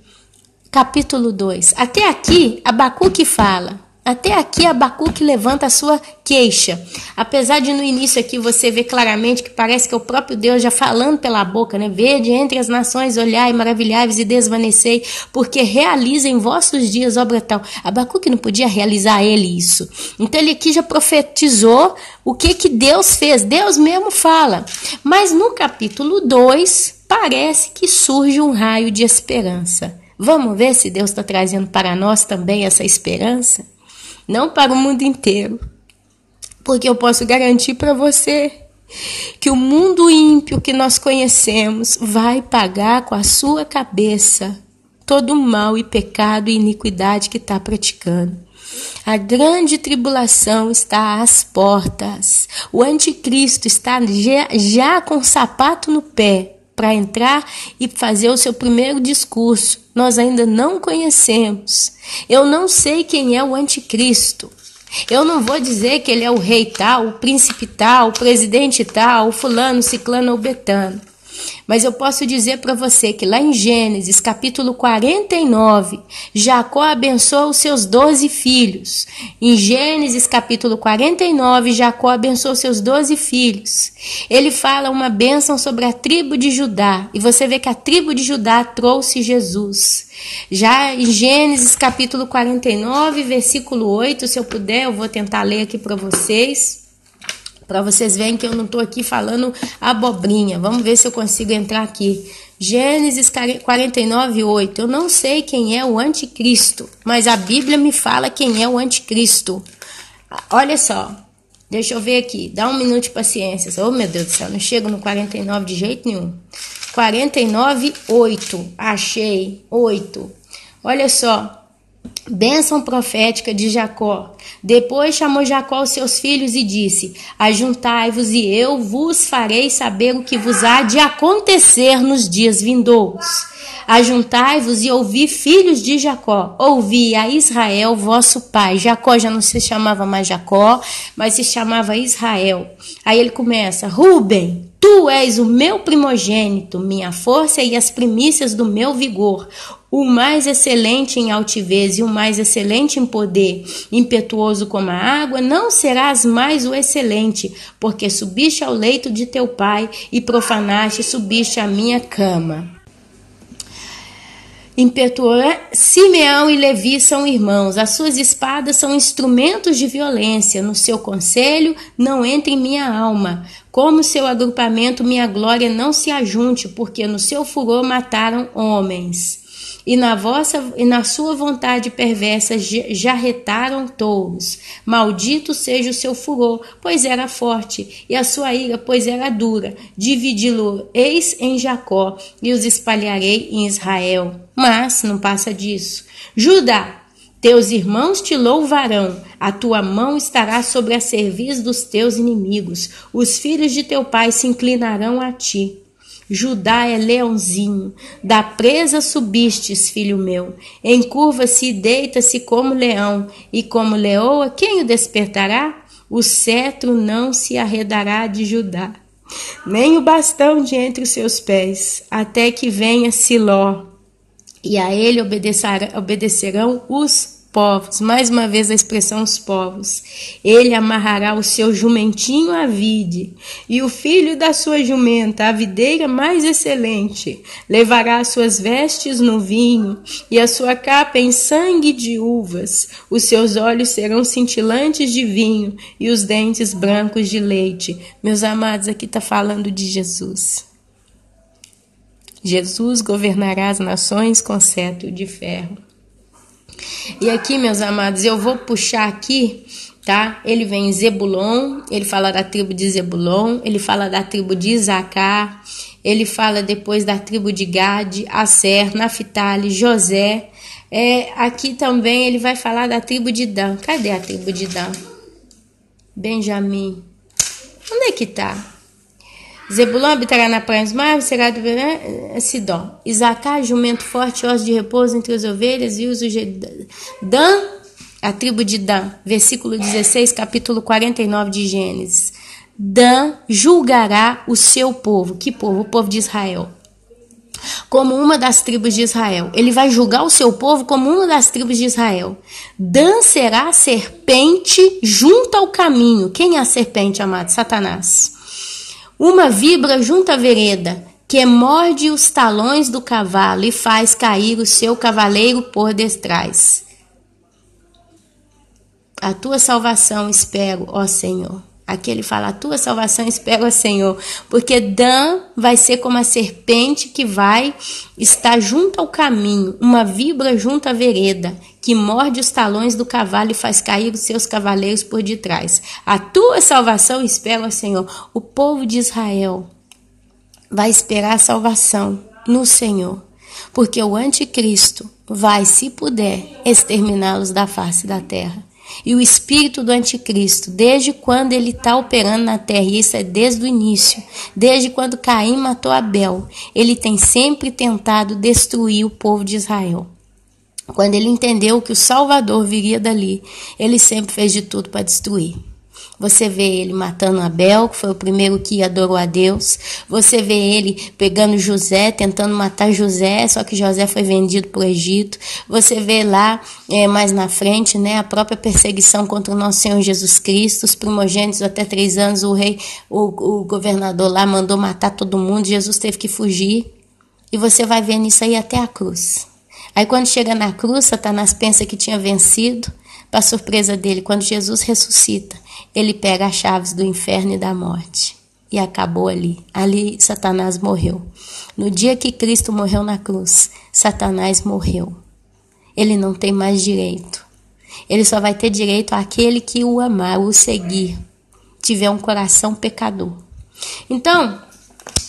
Speaker 1: Capítulo 2. Até aqui, Abacuque fala. Até aqui, Abacuque levanta a sua queixa. Apesar de no início aqui você ver claramente que parece que é o próprio Deus já falando pela boca, né? Vede entre as nações, olhai, maravilhai-vos e desvanecei, porque realiza em vossos dias obra tal. Abacuque não podia realizar ele isso. Então ele aqui já profetizou o que Deus fez. Deus mesmo fala. Mas no capítulo 2, parece que surge um raio de esperança. Vamos ver se Deus está trazendo para nós também essa esperança? Não para o mundo inteiro, porque eu posso garantir para você que o mundo ímpio que nós conhecemos vai pagar com a sua cabeça todo o mal e pecado e iniquidade que está praticando. A grande tribulação está às portas. O anticristo está já com o sapato no pé para entrar e fazer o seu primeiro discurso. Nós ainda não conhecemos. Eu não sei quem é o anticristo. Eu não vou dizer que ele é o rei tal, o príncipe tal, o presidente tal, o fulano, ciclano ou betano. Mas eu posso dizer para você que lá em Gênesis, capítulo 49, Jacó abençoa os seus 12 filhos. Em Gênesis, capítulo 49, Jacó abençoa os seus 12 filhos. Ele fala uma bênção sobre a tribo de Judá. E você vê que a tribo de Judá trouxe Jesus. Já em Gênesis, capítulo 49, versículo 8, se eu puder, eu vou tentar ler aqui para vocês verem que eu não estou aqui falando abobrinha. Vamos ver se eu consigo entrar aqui. Gênesis 49, 8. Eu não sei quem é o anticristo, mas a Bíblia me fala quem é o anticristo. Olha só, deixa eu ver aqui, dá um minuto de paciência. Oh, meu Deus do céu, não chego no 49 de jeito nenhum. 49, 8. Achei, 8. Olha só. Bênção profética de Jacó. Depois chamou Jacó os seus filhos e disse: ajuntai-vos e eu vos farei saber o que vos há de acontecer nos dias vindouros. Ajuntai-vos e ouvi, filhos de Jacó, ouvi a Israel vosso pai. Jacó já não se chamava mais Jacó, mas se chamava Israel. Aí ele começa: Rúben, tu és o meu primogênito, minha força e as primícias do meu vigor, o mais excelente em altivez e o mais excelente em poder, impetuoso como a água, não serás mais o excelente, porque subiste ao leito de teu pai e profanaste, subiste à minha cama. Impetuoso, Simeão e Levi são irmãos, as suas espadas são instrumentos de violência, no seu conselho não entre minha alma, como seu agrupamento minha glória não se ajunte, porque no seu furor mataram homens. E na sua vontade perversa jarretaram touros. Maldito seja o seu furor, pois era forte, e a sua ira, pois era dura. Dividi-lo-eis em Jacó, e os espalharei em Israel. Mas não passa disso. Judá, Teus irmãos te louvarão, a tua mão estará sobre a cerviz dos teus inimigos, os filhos de teu pai se inclinarão a ti. Judá é leãozinho, da presa subistes, filho meu, encurva-se e deita-se como leão, e como leoa, quem o despertará? O cetro não se arredará de Judá, nem o bastão de entre os seus pés, até que venha Siló, e a ele obedecerão os povos. Mais uma vez a expressão os povos. Ele amarrará o seu jumentinho à vide, e o filho da sua jumenta à videira mais excelente. Levará as suas vestes no vinho, e a sua capa em sangue de uvas. Os seus olhos serão cintilantes de vinho, e os dentes brancos de leite. Meus amados, aqui está falando de Jesus. Jesus governará as nações com cetro de ferro. E aqui, meus amados, eu vou puxar aqui, tá? Ele vem em Zebulon, ele fala da tribo de Zebulon, ele fala da tribo de Isacar, ele fala depois da tribo de Gade, Aser, Naftali, José. Aqui também ele vai falar da tribo de Dan. Cadê a tribo de Dan? Benjamim. Onde é que tá? Zebulon habitará na praia dos mares, será do Sidom. Isacar, jumento forte, ossos de repouso entre as ovelhas, e os Dan, a tribo de Dan, versículo 16, capítulo 49 de Gênesis. Dan julgará o seu povo. Que povo? O povo de Israel. Como uma das tribos de Israel. Ele vai julgar o seu povo como uma das tribos de Israel. Dan será a serpente junto ao caminho. Quem é a serpente, amado? Satanás. Uma víbora junto à vereda, que morde os talões do cavalo e faz cair o seu cavaleiro por detrás. A tua salvação espero, ó Senhor. Aqui ele fala, a tua salvação espero, ó Senhor. Porque Dan vai ser como a serpente que vai estar junto ao caminho, uma víbora junto à vereda, que morde os talões do cavalo e faz cair os seus cavaleiros por detrás. A tua salvação espero, ó Senhor. O povo de Israel vai esperar a salvação no Senhor, porque o anticristo vai, se puder, exterminá-los da face da terra. E o espírito do anticristo, desde quando ele está operando na terra, e isso é desde o início, desde quando Caim matou Abel, ele tem sempre tentado destruir o povo de Israel. Quando ele entendeu que o Salvador viria dali, ele sempre fez de tudo para destruir. Você vê ele matando Abel, que foi o primeiro que adorou a Deus. Você vê ele pegando José, tentando matar José, só que José foi vendido para o Egito. Você vê lá, mais na frente, né, a própria perseguição contra o nosso Senhor Jesus Cristo. Os primogênitos até 3 anos, o governador lá mandou matar todo mundo. Jesus teve que fugir. E você vai vendo isso aí até a cruz. Aí quando chega na cruz, Satanás pensa que tinha vencido. Para surpresa dele, quando Jesus ressuscita, ele pega as chaves do inferno e da morte. E acabou ali. Ali Satanás morreu. No dia que Cristo morreu na cruz, Satanás morreu. Ele não tem mais direito. Ele só vai ter direito àquele que o amar, o seguir, tiver um coração pecador. Então,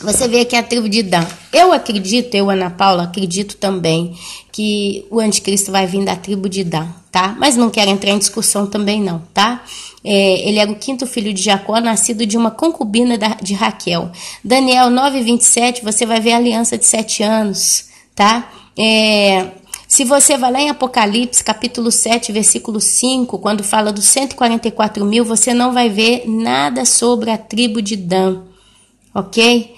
Speaker 1: você vê aqui a tribo de Dan. Eu acredito, Ana Paula, acredito também que o anticristo vai vir da tribo de Dan, tá? Mas não quero entrar em discussão também não, tá? Ele era o 5º filho de Jacó, nascido de uma concubina de Raquel. Daniel 9:27, você vai ver a aliança de 7 anos, tá? Se você vai lá em Apocalipse, capítulo 7, versículo 5, quando fala dos 144 mil, você não vai ver nada sobre a tribo de Dan. Ok?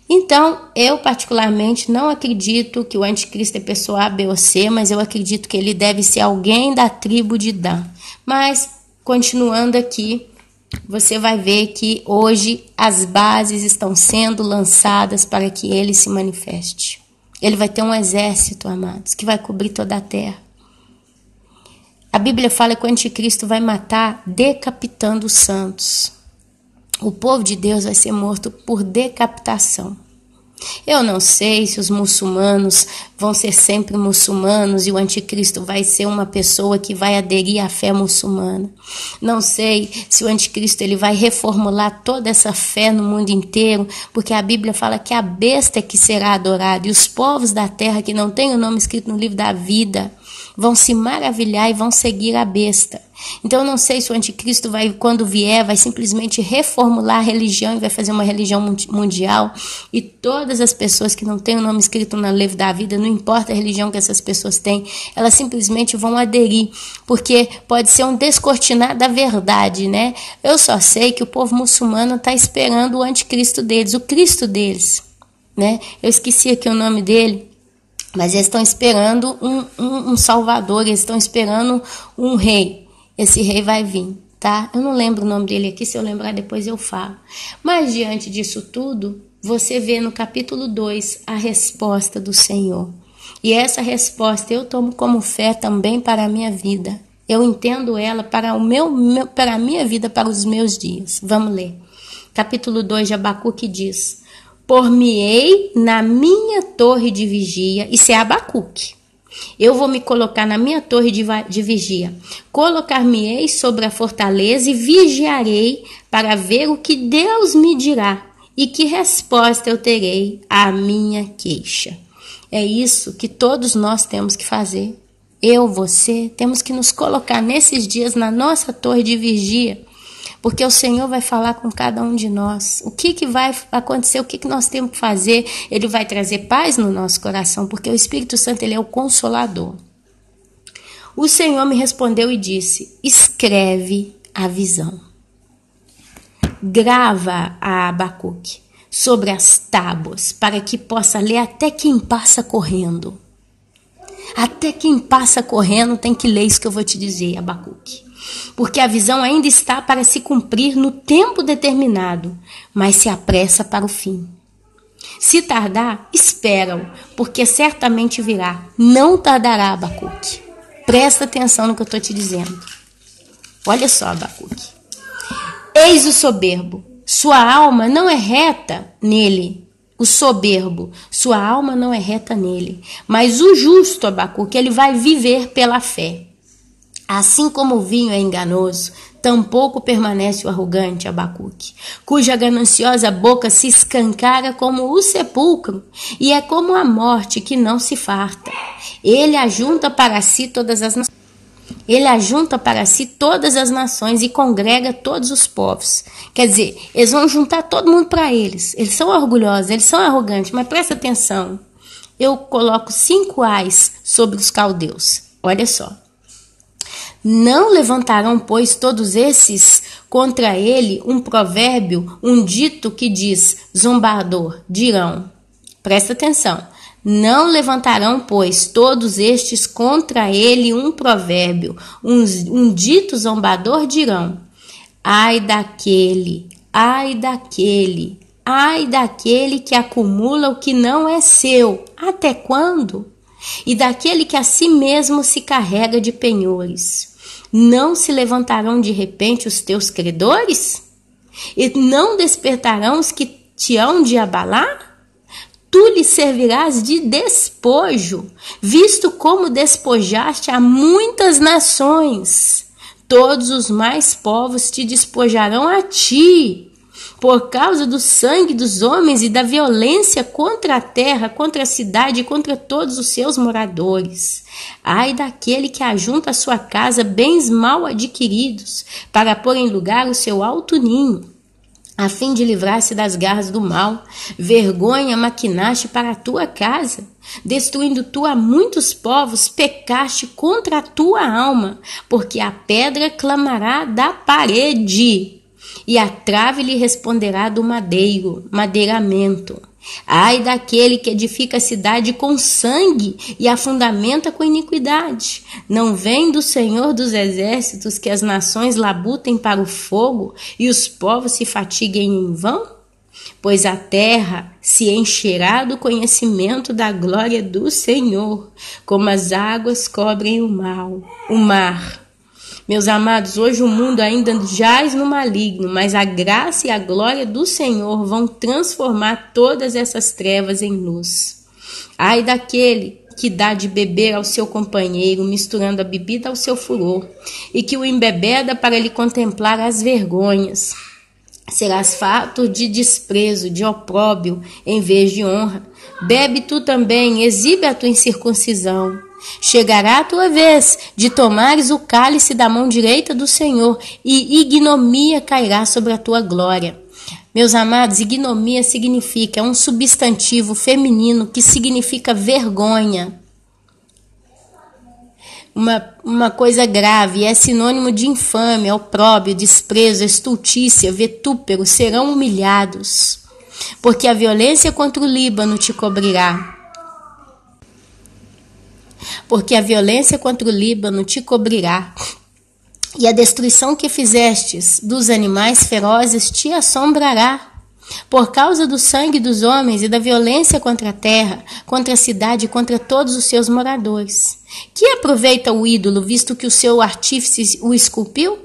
Speaker 1: Então, eu particularmente não acredito que o anticristo é pessoa A, B ou C, mas eu acredito que ele deve ser alguém da tribo de Dan. Mas, continuando aqui, você vai ver que hoje as bases estão sendo lançadas para que ele se manifeste. Ele vai ter um exército, amados, que vai cobrir toda a terra. A Bíblia fala que o anticristo vai matar decapitando os santos. O povo de Deus vai ser morto por decapitação. Eu não sei se os muçulmanos vão ser sempre muçulmanos e o anticristo vai ser uma pessoa que vai aderir à fé muçulmana. Não sei se o anticristo ele vai reformular toda essa fé no mundo inteiro, porque a Bíblia fala que a besta é que será adorada e os povos da terra que não têm o nome escrito no livro da vida, vão se maravilhar e vão seguir a besta. Então eu não sei se o anticristo vai, quando vier, vai simplesmente reformular a religião e vai fazer uma religião mundial, e todas as pessoas que não têm o nome escrito no livro da vida, não importa a religião que essas pessoas têm, elas simplesmente vão aderir, porque pode ser um descortinar da verdade, né? Eu só sei que o povo muçulmano está esperando o anticristo deles, o Cristo deles, né? Eu esqueci aqui o nome dele, mas eles estão esperando um salvador, eles estão esperando um rei. Esse rei vai vir, tá? Eu não lembro o nome dele aqui, se eu lembrar depois eu falo. Mas diante disso tudo, você vê no capítulo 2 a resposta do Senhor. E essa resposta eu tomo como fé também para a minha vida. Eu entendo ela para a minha vida, para os meus dias. Vamos ler. Capítulo 2 de Abacuque diz: por-me-ei na minha torre de vigia. Isso é Abacuque. Eu vou me colocar na minha torre de vigia. Colocar-me-ei sobre a fortaleza e vigiarei para ver o que Deus me dirá e que resposta eu terei à minha queixa. É isso que todos nós temos que fazer. Eu, você, temos que nos colocar nesses dias na nossa torre de vigia, porque o Senhor vai falar com cada um de nós. O que vai acontecer, o que nós temos que fazer. Ele vai trazer paz no nosso coração, porque o Espírito Santo, ele é o consolador. O Senhor me respondeu e disse: escreve a visão. Grava a Abacuque sobre as tábuas, para que possa ler até quem passa correndo. Até quem passa correndo tem que ler isso que eu vou te dizer, Abacuque. Porque a visão ainda está para se cumprir no tempo determinado, mas se apressa para o fim. Se tardar, espera-o, porque certamente virá. Não tardará, Abacuque. Presta atenção no que eu estou te dizendo. Olha só, Abacuque. Eis o soberbo, sua alma não é reta nele. O soberbo, sua alma não é reta nele. Mas o justo, Abacuque, ele vai viver pela fé. Assim como o vinho é enganoso, tampouco permanece o arrogante, Abacuque, cuja gananciosa boca se escancara como o sepulcro, e é como a morte que não se farta. Ele ajunta para si todas as nações. Ele ajunta para si todas as nações e congrega todos os povos. Quer dizer, eles vão juntar todo mundo para eles. Eles são orgulhosos, eles são arrogantes, mas presta atenção. Eu coloco 5 ais sobre os caldeus. Olha só. Não levantarão, pois, todos esses contra ele um provérbio, um dito que diz, zombador, dirão. Presta atenção. Não levantarão, pois, todos estes contra ele um provérbio, um dito zombador dirão. Ai daquele, ai daquele, ai daquele que acumula o que não é seu. Até quando? E daquele que a si mesmo se carrega de penhores. Não se levantarão de repente os teus credores? E não despertarão os que te hão de abalar? Tu lhe servirás de despojo, visto como despojaste a muitas nações. Todos os mais povos te despojarão a ti, por causa do sangue dos homens e da violência contra a terra, contra a cidade e contra todos os seus moradores. Ai daquele que ajunta à sua casa bens mal adquiridos, para pôr em lugar o seu alto ninho, a fim de livrar-se das garras do mal. Vergonha maquinaste para a tua casa, destruindo tu a muitos povos, pecaste contra a tua alma, porque a pedra clamará da parede, e a trave lhe responderá do madeiramento. Ai daquele que edifica a cidade com sangue e a fundamenta com iniquidade. Não vem do Senhor dos exércitos que as nações labutem para o fogo e os povos se fatiguem em vão? Pois a terra se encherá do conhecimento da glória do Senhor, como as águas cobrem o mar. Meus amados, hoje o mundo ainda jaz no maligno, mas a graça e a glória do Senhor vão transformar todas essas trevas em luz. Ai daquele que dá de beber ao seu companheiro, misturando a bebida ao seu furor, e que o embebeda para lhe contemplar as vergonhas. Serás farto de desprezo, de opróbrio, em vez de honra. Bebe tu também, exibe a tua incircuncisão. chegará a tua vez de tomares o cálice da mão direita do Senhor, e ignomia cairá sobre a tua glória. Meus amados, ignomia significa, é um substantivo feminino que significa vergonha. Uma coisa grave, é sinônimo de infâmia, opróbrio, desprezo, estultícia, vitúpero, serão humilhados, porque a violência contra o Líbano te cobrirá. Porque a violência contra o Líbano te cobrirá, e a destruição que fizestes dos animais ferozes te assombrará. Por causa do sangue dos homens e da violência contra a terra, contra a cidade e contra todos os seus moradores. Que aproveita o ídolo, visto que o seu artífice o esculpiu?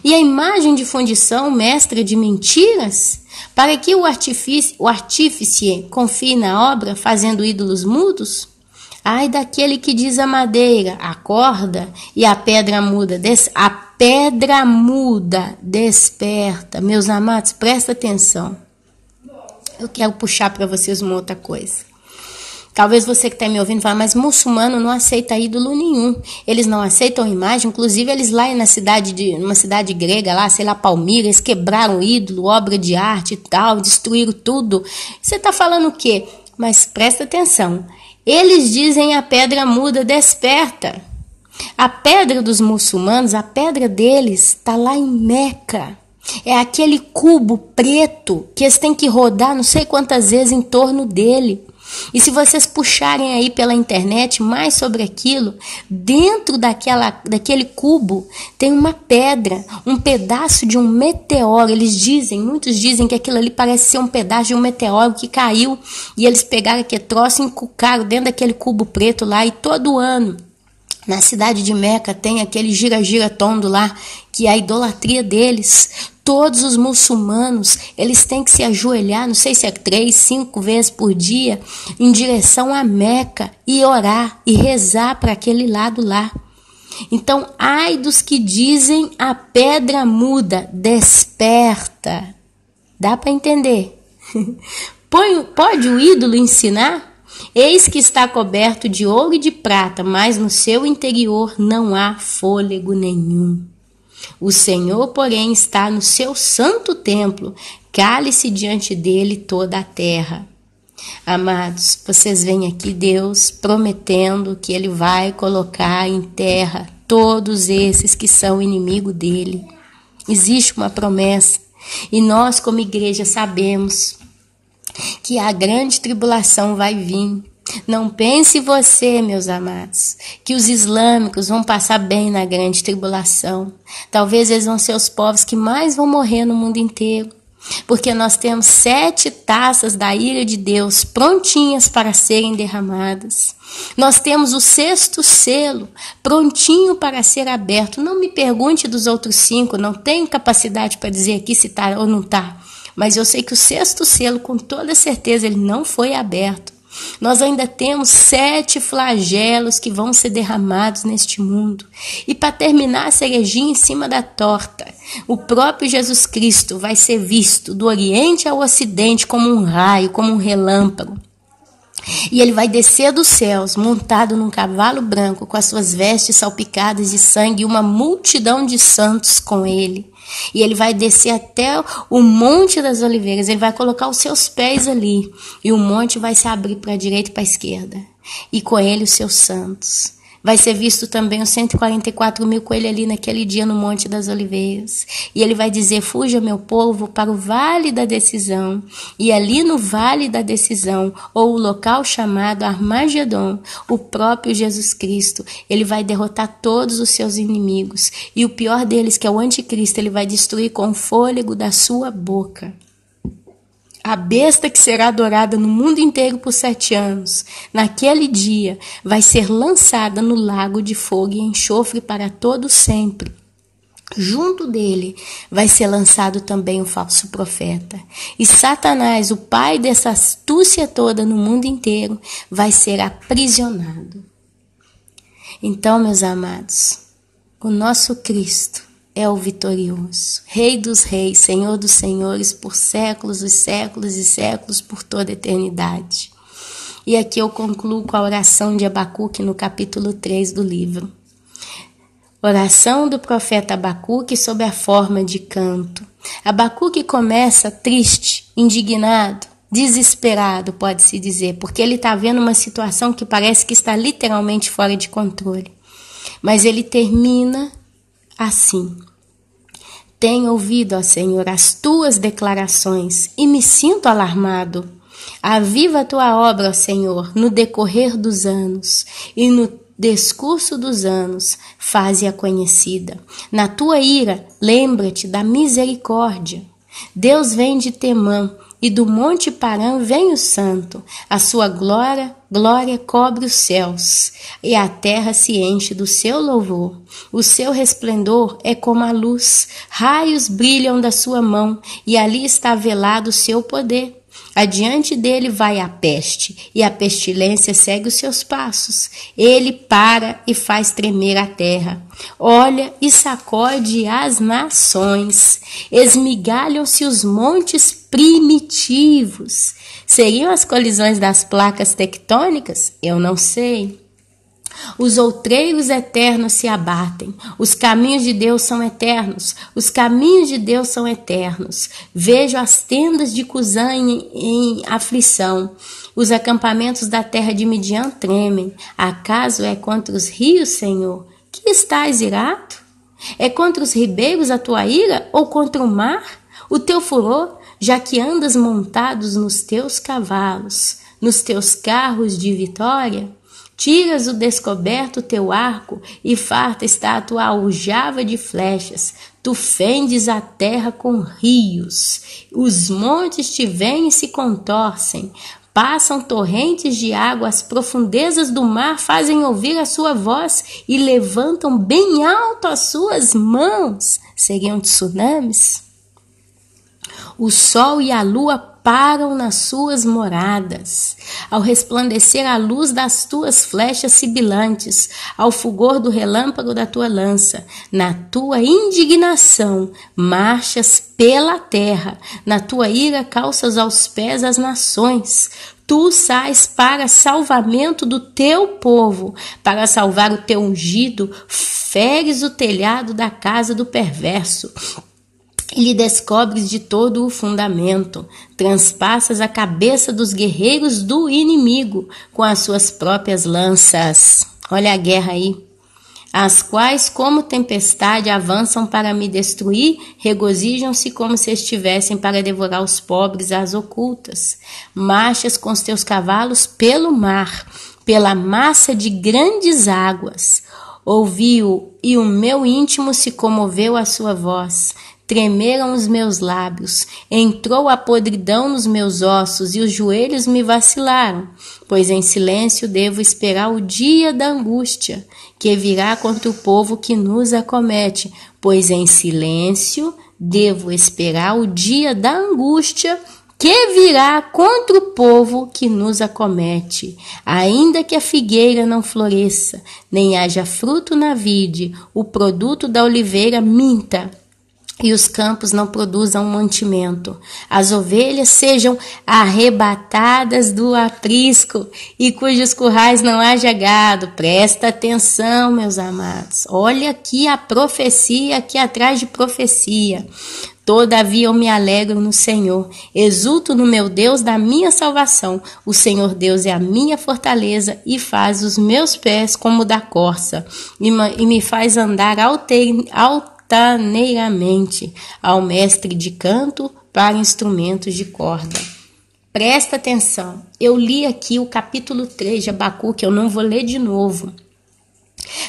Speaker 1: E a imagem de fundição, mestra de mentiras? Para que o artífice confie na obra, fazendo ídolos mudos? Ai daquele que diz a madeira, a corda, e a pedra muda. A pedra muda desperta. Meus amados, presta atenção. Eu quero puxar para vocês uma outra coisa. Talvez você que está me ouvindo fale, mas muçulmano não aceita ídolo nenhum. Eles não aceitam imagem. Inclusive, eles lá numa cidade grega, lá, sei lá, Palmira, eles quebraram ídolo, obra de arte e tal, destruíram tudo. Você está falando o quê? Mas presta atenção. Eles dizem a pedra muda, desperta. A pedra dos muçulmanos, a pedra deles, está lá em Meca. É aquele cubo preto que eles têm que rodar não sei quantas vezes em torno dele. E se vocês puxarem aí pela internet mais sobre aquilo, dentro daquele cubo tem uma pedra, um pedaço de um meteoro. Muitos dizem que aquilo ali parece ser um pedaço de um meteoro que caiu e eles pegaram aquele troço e encucaram dentro daquele cubo preto lá. E todo ano, na cidade de Meca, tem aquele gira-gira-tondo lá, que é a idolatria deles. Todos os muçulmanos, eles têm que se ajoelhar, não sei se é 3, 5 vezes por dia, em direção a Meca e orar e rezar para aquele lado lá. Então, ai dos que dizem a pedra muda, desperta. Dá para entender? Pode o ídolo ensinar? Eis que está coberto de ouro e de prata, mas no seu interior não há fôlego nenhum. O Senhor, porém, está no seu santo templo, cale-se diante dele toda a terra. Amados, vocês veem aqui Deus prometendo que ele vai colocar em terra todos esses que são inimigo dele. Existe uma promessa e nós como igreja sabemos que a grande tribulação vai vir. Não pense você, meus amados, que os islâmicos vão passar bem na grande tribulação. Talvez eles vão ser os povos que mais vão morrer no mundo inteiro. Porque nós temos 7 taças da ira de Deus prontinhas para serem derramadas. Nós temos o 6º selo prontinho para ser aberto. Não me pergunte dos outros 5, não tenho capacidade para dizer aqui se está ou não está. Mas eu sei que o 6º selo, com toda certeza, ele não foi aberto. Nós ainda temos 7 flagelos que vão ser derramados neste mundo. E para terminar a cerejinha em cima da torta, o próprio Jesus Cristo vai ser visto do Oriente ao Ocidente como um raio, como um relâmpago. E ele vai descer dos céus, montado num cavalo branco, com as suas vestes salpicadas de sangue, e uma multidão de santos com ele. E ele vai descer até o Monte das Oliveiras, ele vai colocar os seus pés ali, e o monte vai se abrir para a direita e para a esquerda, e com ele os seus santos. Vai ser visto também os 144.000 com ele ali naquele dia no Monte das Oliveiras. E ele vai dizer, fuja meu povo para o Vale da Decisão. E ali no Vale da Decisão, ou o local chamado Armagedon, o próprio Jesus Cristo, ele vai derrotar todos os seus inimigos. E o pior deles, que é o anticristo, ele vai destruir com o fôlego da sua boca. A besta que será adorada no mundo inteiro por 7 anos, naquele dia, vai ser lançada no lago de fogo e enxofre para todo sempre. Junto dele vai ser lançado também o falso profeta. E Satanás, o pai dessa astúcia toda no mundo inteiro, vai ser aprisionado. Então, meus amados, o nosso Cristo é o vitorioso, Rei dos reis, Senhor dos senhores, por séculos e séculos e séculos, por toda a eternidade. E aqui eu concluo com a oração de Abacuque no capítulo 3 do livro. Oração do profeta Abacuque sob a forma de canto. Abacuque começa triste, indignado, desesperado, pode-se dizer, porque ele está vendo uma situação que parece que está literalmente fora de controle. Mas ele termina assim: tenho ouvido, ó Senhor, as tuas declarações e me sinto alarmado. Aviva a tua obra, ó Senhor, no decorrer dos anos e no discurso dos anos, faze-a conhecida. Na tua ira, lembra-te da misericórdia. Deus vem de Temã, e do monte Parã vem o santo. A sua glória cobre os céus, e a terra se enche do seu louvor. O seu resplendor é como a luz, raios brilham da sua mão, e ali está velado o seu poder. Adiante dele vai a peste, e a pestilência segue os seus passos. Ele para e faz tremer a terra. Olha e sacode as nações. Esmigalham-se os montes primitivos. Seriam as colisões das placas tectônicas? Eu não sei. Os outreiros eternos se abatem. Os caminhos de Deus são eternos. Os caminhos de Deus são eternos. Vejo as tendas de Cusã em aflição. Os acampamentos da terra de Midian tremem. Acaso é contra os rios, Senhor, que estás irado? É contra os ribeiros a tua ira ou contra o mar? O teu furor, já que andas montados nos teus cavalos, nos teus carros de vitória? Tiras o descoberto teu arco, e farta está a tua aljava de flechas. Tu fendes a terra com rios. Os montes te veem e se contorcem. Passam torrentes de água, as profundezas do mar fazem ouvir a sua voz e levantam bem alto as suas mãos. Seriam tsunamis? O sol e a lua param nas suas moradas, ao resplandecer a luz das tuas flechas sibilantes, ao fulgor do relâmpago da tua lança. Na tua indignação marchas pela terra, na tua ira calças aos pés as nações. Tu sais para salvamento do teu povo, para salvar o teu ungido, feres o telhado da casa do perverso. E lhe descobres de todo o fundamento, transpassas a cabeça dos guerreiros do inimigo com as suas próprias lanças. Olha a guerra aí. As quais, como tempestade, avançam para me destruir, regozijam-se como se estivessem para devorar os pobres às ocultas. Marchas com os teus cavalos pelo mar, pela massa de grandes águas. Ouvi-o, e o meu íntimo se comoveu à sua voz. Tremeram os meus lábios, entrou a podridão nos meus ossos e os joelhos me vacilaram, pois em silêncio devo esperar o dia da angústia, que virá contra o povo que nos acomete, pois em silêncio devo esperar o dia da angústia, que virá contra o povo que nos acomete. Ainda que a figueira não floresça, nem haja fruto na vide, o produto da oliveira minta, e os campos não produzam mantimento. As ovelhas sejam arrebatadas do aprisco, e cujos currais não haja gado. Presta atenção, meus amados. Olha aqui a profecia, aqui atrás de profecia. Todavia eu me alegro no Senhor, exulto no meu Deus da minha salvação. O Senhor Deus é a minha fortaleza e faz os meus pés como da corça, e me faz andar altaneiramente ao mestre de canto para instrumentos de corda. Presta atenção, eu li aqui o capítulo 3 de Abacuque, eu não vou ler de novo,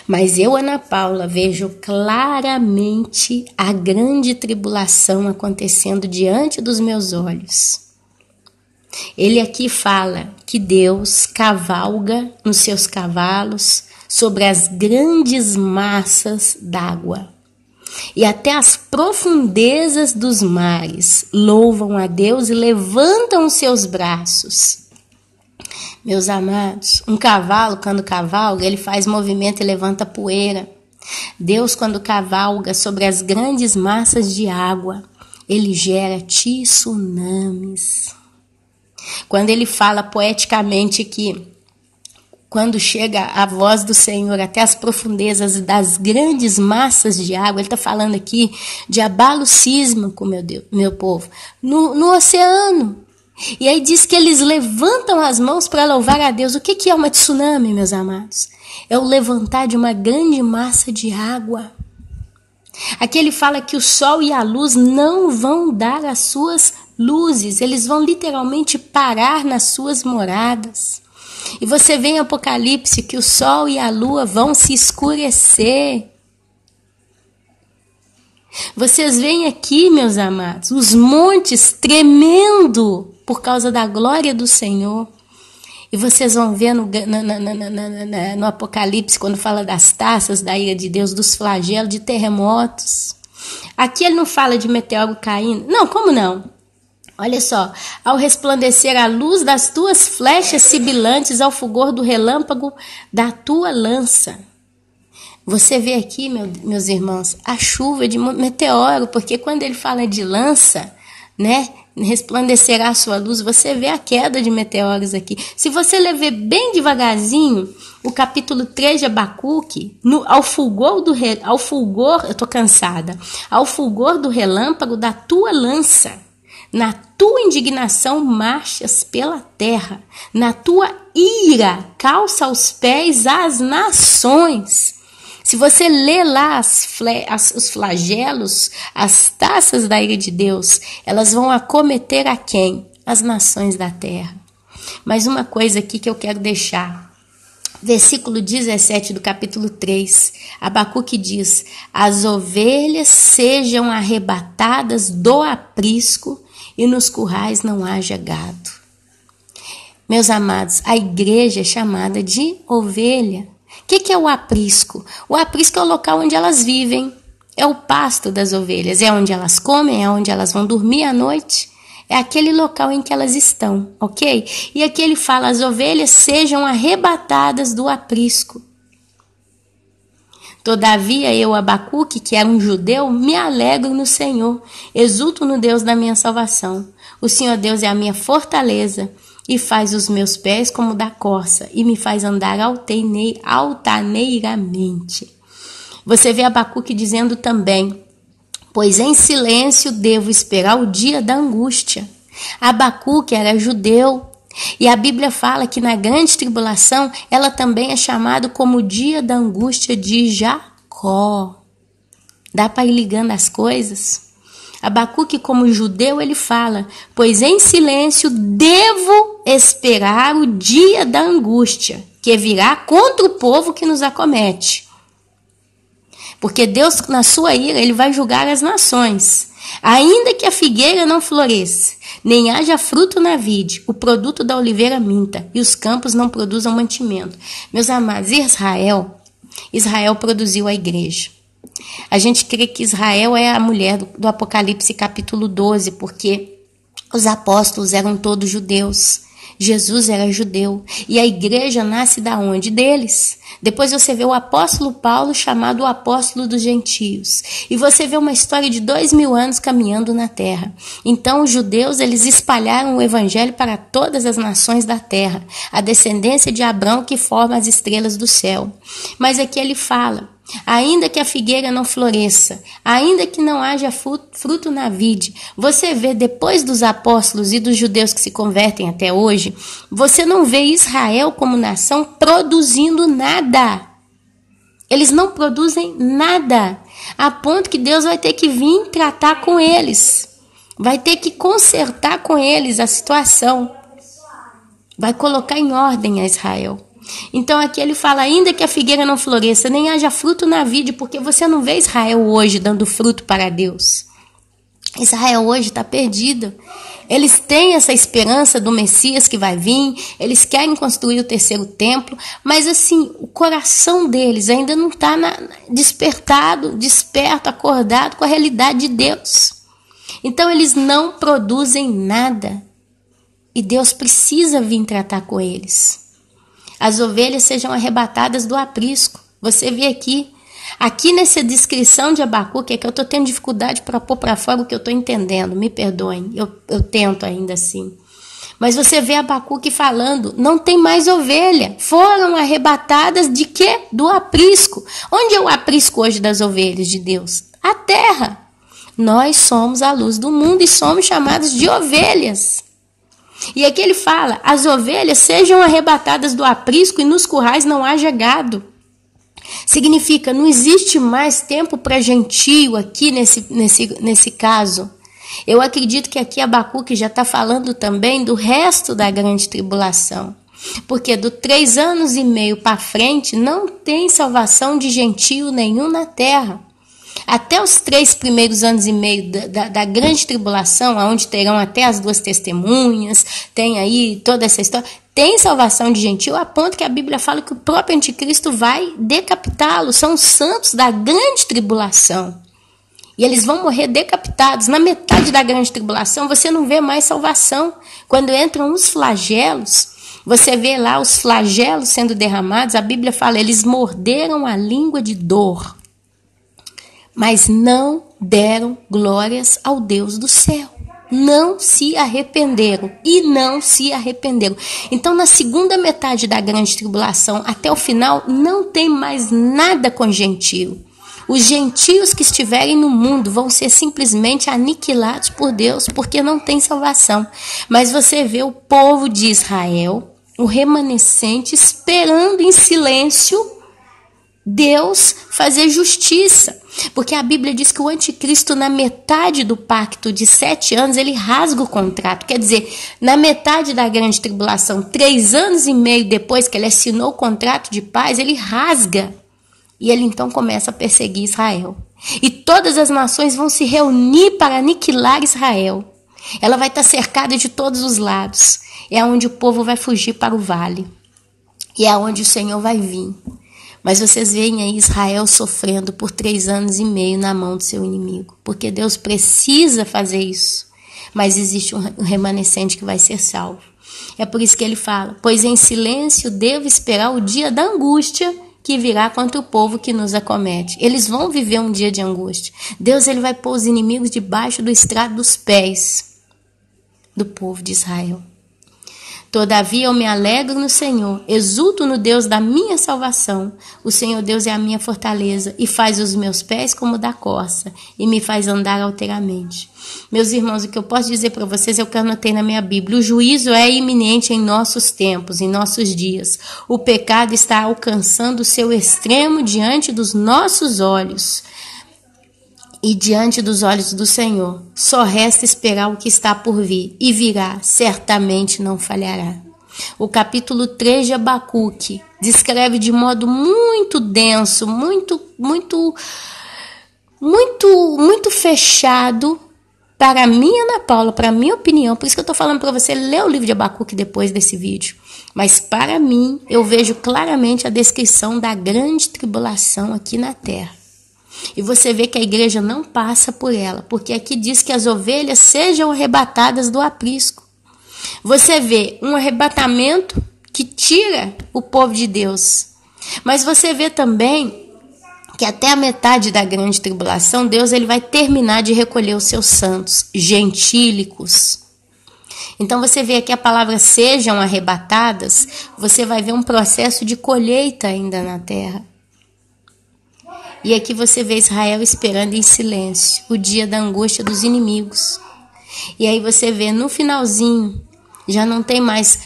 Speaker 1: mas eu, Ana Paula, vejo claramente a grande tribulação acontecendo diante dos meus olhos. Ele aqui fala que Deus cavalga nos seus cavalos sobre as grandes massas d'água. E até as profundezas dos mares louvam a Deus e levantam os seus braços. Meus amados, um cavalo, quando cavalga, ele faz movimento e levanta poeira. Deus, quando cavalga sobre as grandes massas de água, ele gera tsunamis. Quando ele fala poeticamente que quando chega a voz do Senhor até as profundezas das grandes massas de água, ele está falando aqui de abalo sísmico, meu Deus, meu povo, no oceano. E aí diz que eles levantam as mãos para louvar a Deus. O que é uma tsunami, meus amados? É o levantar de uma grande massa de água. Aqui ele fala que o sol e a luz não vão dar as suas luzes, eles vão literalmente parar nas suas moradas. E você vê em Apocalipse que o sol e a lua vão se escurecer. Vocês veem aqui, meus amados, os montes tremendo por causa da glória do Senhor. E vocês vão ver no Apocalipse, quando fala das taças da ira de Deus, dos flagelos, de terremotos. Aqui ele não fala de meteoro caindo. Não, como não? Olha só, ao resplandecer a luz das tuas flechas sibilantes, ao fulgor do relâmpago da tua lança. Você vê aqui, meus irmãos, a chuva de meteoro, porque quando ele fala de lança, né, resplandecerá a sua luz, você vê a queda de meteoros aqui. Se você ler bem devagarzinho, o capítulo 3 de Abacuque, ao fulgor, eu tô cansada, ao fulgor do relâmpago da tua lança, na tua indignação marchas pela terra, na tua ira calça aos pés as nações. Se você ler lá os flagelos, as taças da ira de Deus, elas vão acometer a quem? As nações da terra. Mas uma coisa aqui que eu quero deixar. Versículo 17 do capítulo 3, Abacuque diz: as ovelhas sejam arrebatadas do aprisco e nos currais não haja gado. Meus amados, a igreja é chamada de ovelha. O que é o aprisco? O aprisco é o local onde elas vivem, é o pasto das ovelhas, é onde elas comem, é onde elas vão dormir à noite, é aquele local em que elas estão, ok? E aqui ele fala, as ovelhas sejam arrebatadas do aprisco. Todavia eu, Abacuque, que era um judeu, me alegro no Senhor, exulto no Deus da minha salvação. O Senhor Deus é a minha fortaleza e faz os meus pés como da corça e me faz andar altaneiramente. Você vê Abacuque dizendo também, pois em silêncio devo esperar o dia da angústia. Abacuque era judeu. E a Bíblia fala que na grande tribulação, ela também é chamada como o dia da angústia de Jacó. Dá para ir ligando as coisas? Abacuque, como judeu, ele fala, pois em silêncio devo esperar o dia da angústia, que virá contra o povo que nos acomete. Porque Deus, na sua ira, ele vai julgar as nações. Ainda que a figueira não floresça, nem haja fruto na vide, o produto da oliveira minta, e os campos não produzam mantimento. Meus amados, Israel produziu a igreja. A gente crê que Israel é a mulher do Apocalipse capítulo 12, porque os apóstolos eram todos judeus. Jesus era judeu e a igreja nasce da onde? Deles. Depois você vê o apóstolo Paulo chamado o apóstolo dos gentios e você vê uma história de 2000 anos caminhando na terra. Então os judeus eles espalharam o evangelho para todas as nações da terra, a descendência de Abrão que forma as estrelas do céu. Mas aqui ele fala, ainda que a figueira não floresça, ainda que não haja fruto na vide, você vê depois dos apóstolos e dos judeus que se convertem até hoje, você não vê Israel como nação produzindo nada. Eles não produzem nada, a ponto que Deus vai ter que vir tratar com eles, vai ter que consertar com eles a situação, vai colocar em ordem a Israel. Então aqui ele fala, ainda que a figueira não floresça, nem haja fruto na vide, porque você não vê Israel hoje dando fruto para Deus. Israel hoje está perdido. Eles têm essa esperança do Messias que vai vir, eles querem construir o terceiro templo, mas assim, o coração deles ainda não está desperto, acordado com a realidade de Deus. Então eles não produzem nada e Deus precisa vir tratar com eles. As ovelhas sejam arrebatadas do aprisco. Você vê aqui nessa descrição de Abacuque, é que eu estou tendo dificuldade para pôr para fora o que eu estou entendendo, me perdoem, eu tento ainda assim. Mas você vê Abacuque falando, não tem mais ovelha. Foram arrebatadas de quê? Do aprisco. Onde é o aprisco hoje das ovelhas de Deus? A terra. Nós somos a luz do mundo e somos chamados de ovelhas. E aqui ele fala, as ovelhas sejam arrebatadas do aprisco e nos currais não haja gado. Significa, não existe mais tempo para gentio aqui nesse caso. Eu acredito que aqui Abacuque já está falando também do resto da grande tribulação. Porque do 3 anos e meio para frente não tem salvação de gentio nenhum na terra. Até os 3 primeiros anos e meio da grande tribulação, onde terão até as 2 testemunhas, tem aí toda essa história, tem salvação de gentio, a ponto que a Bíblia fala que o próprio anticristo vai decapitá-los. São os santos da grande tribulação. E eles vão morrer decapitados. Na metade da grande tribulação, você não vê mais salvação. Quando entram os flagelos, você vê lá os flagelos sendo derramados, a Bíblia fala, eles morderam a língua de dor, mas não deram glórias ao Deus do céu. Não se arrependeram e não se arrependeram. Então, na segunda metade da grande tribulação, até o final, não tem mais nada com gentio. Os gentios que estiverem no mundo vão ser simplesmente aniquilados por Deus, porque não tem salvação. Mas você vê o povo de Israel, o remanescente, esperando em silêncio Deus fazer justiça. Porque a Bíblia diz que o anticristo, na metade do pacto de 7 anos, ele rasga o contrato. Quer dizer, na metade da grande tribulação, 3 anos e meio depois que ele assinou o contrato de paz, ele rasga. E ele então começa a perseguir Israel. E todas as nações vão se reunir para aniquilar Israel. Ela vai estar cercada de todos os lados. É onde o povo vai fugir para o vale. E é onde o Senhor vai vir. Mas vocês veem aí Israel sofrendo por 3 anos e meio na mão do seu inimigo. Porque Deus precisa fazer isso. Mas existe um remanescente que vai ser salvo. É por isso que ele fala, pois em silêncio devo esperar o dia da angústia que virá contra o povo que nos acomete. Eles vão viver um dia de angústia. Deus ele vai pôr os inimigos debaixo do estrado dos pés do povo de Israel. Todavia eu me alegro no Senhor, exulto no Deus da minha salvação. O Senhor Deus é a minha fortaleza e faz os meus pés como da corça e me faz andar alteramente. Meus irmãos, o que eu posso dizer para vocês é o que eu anotei na minha Bíblia. O juízo é iminente em nossos tempos, em nossos dias. O pecado está alcançando o seu extremo diante dos nossos olhos. E diante dos olhos do Senhor, só resta esperar o que está por vir, e virá, certamente não falhará. O capítulo 3 de Abacuque descreve de modo muito denso, muito fechado, para mim, Ana Paula, para minha opinião, por isso que eu estou falando para você ler o livro de Abacuque depois desse vídeo, mas para mim, eu vejo claramente a descrição da grande tribulação aqui na terra. E você vê que a igreja não passa por ela, porque aqui diz que as ovelhas sejam arrebatadas do aprisco. Você vê um arrebatamento que tira o povo de Deus. Mas você vê também que até a metade da grande tribulação, Deus ele vai terminar de recolher os seus santos, gentílicos. Então você vê aqui a palavra sejam arrebatadas, você vai ver um processo de colheita ainda na terra. E aqui você vê Israel esperando em silêncio o dia da angústia dos inimigos. E aí você vê no finalzinho, já não tem mais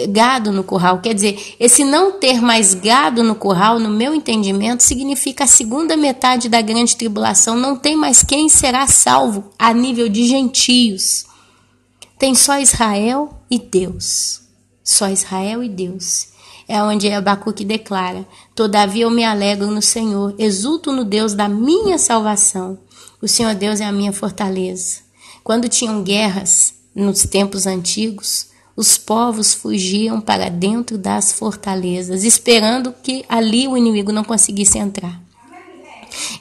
Speaker 1: gado no curral. Quer dizer, esse não ter mais gado no curral, no meu entendimento, significa a segunda metade da grande tribulação. Não tem mais quem será salvo a nível de gentios. Tem só Israel e Deus. Só Israel e Deus. É onde Abacuque declara, todavia eu me alegro no Senhor, exulto no Deus da minha salvação. O Senhor Deus é a minha fortaleza. Quando tinham guerras nos tempos antigos, os povos fugiam para dentro das fortalezas, esperando que ali o inimigo não conseguisse entrar.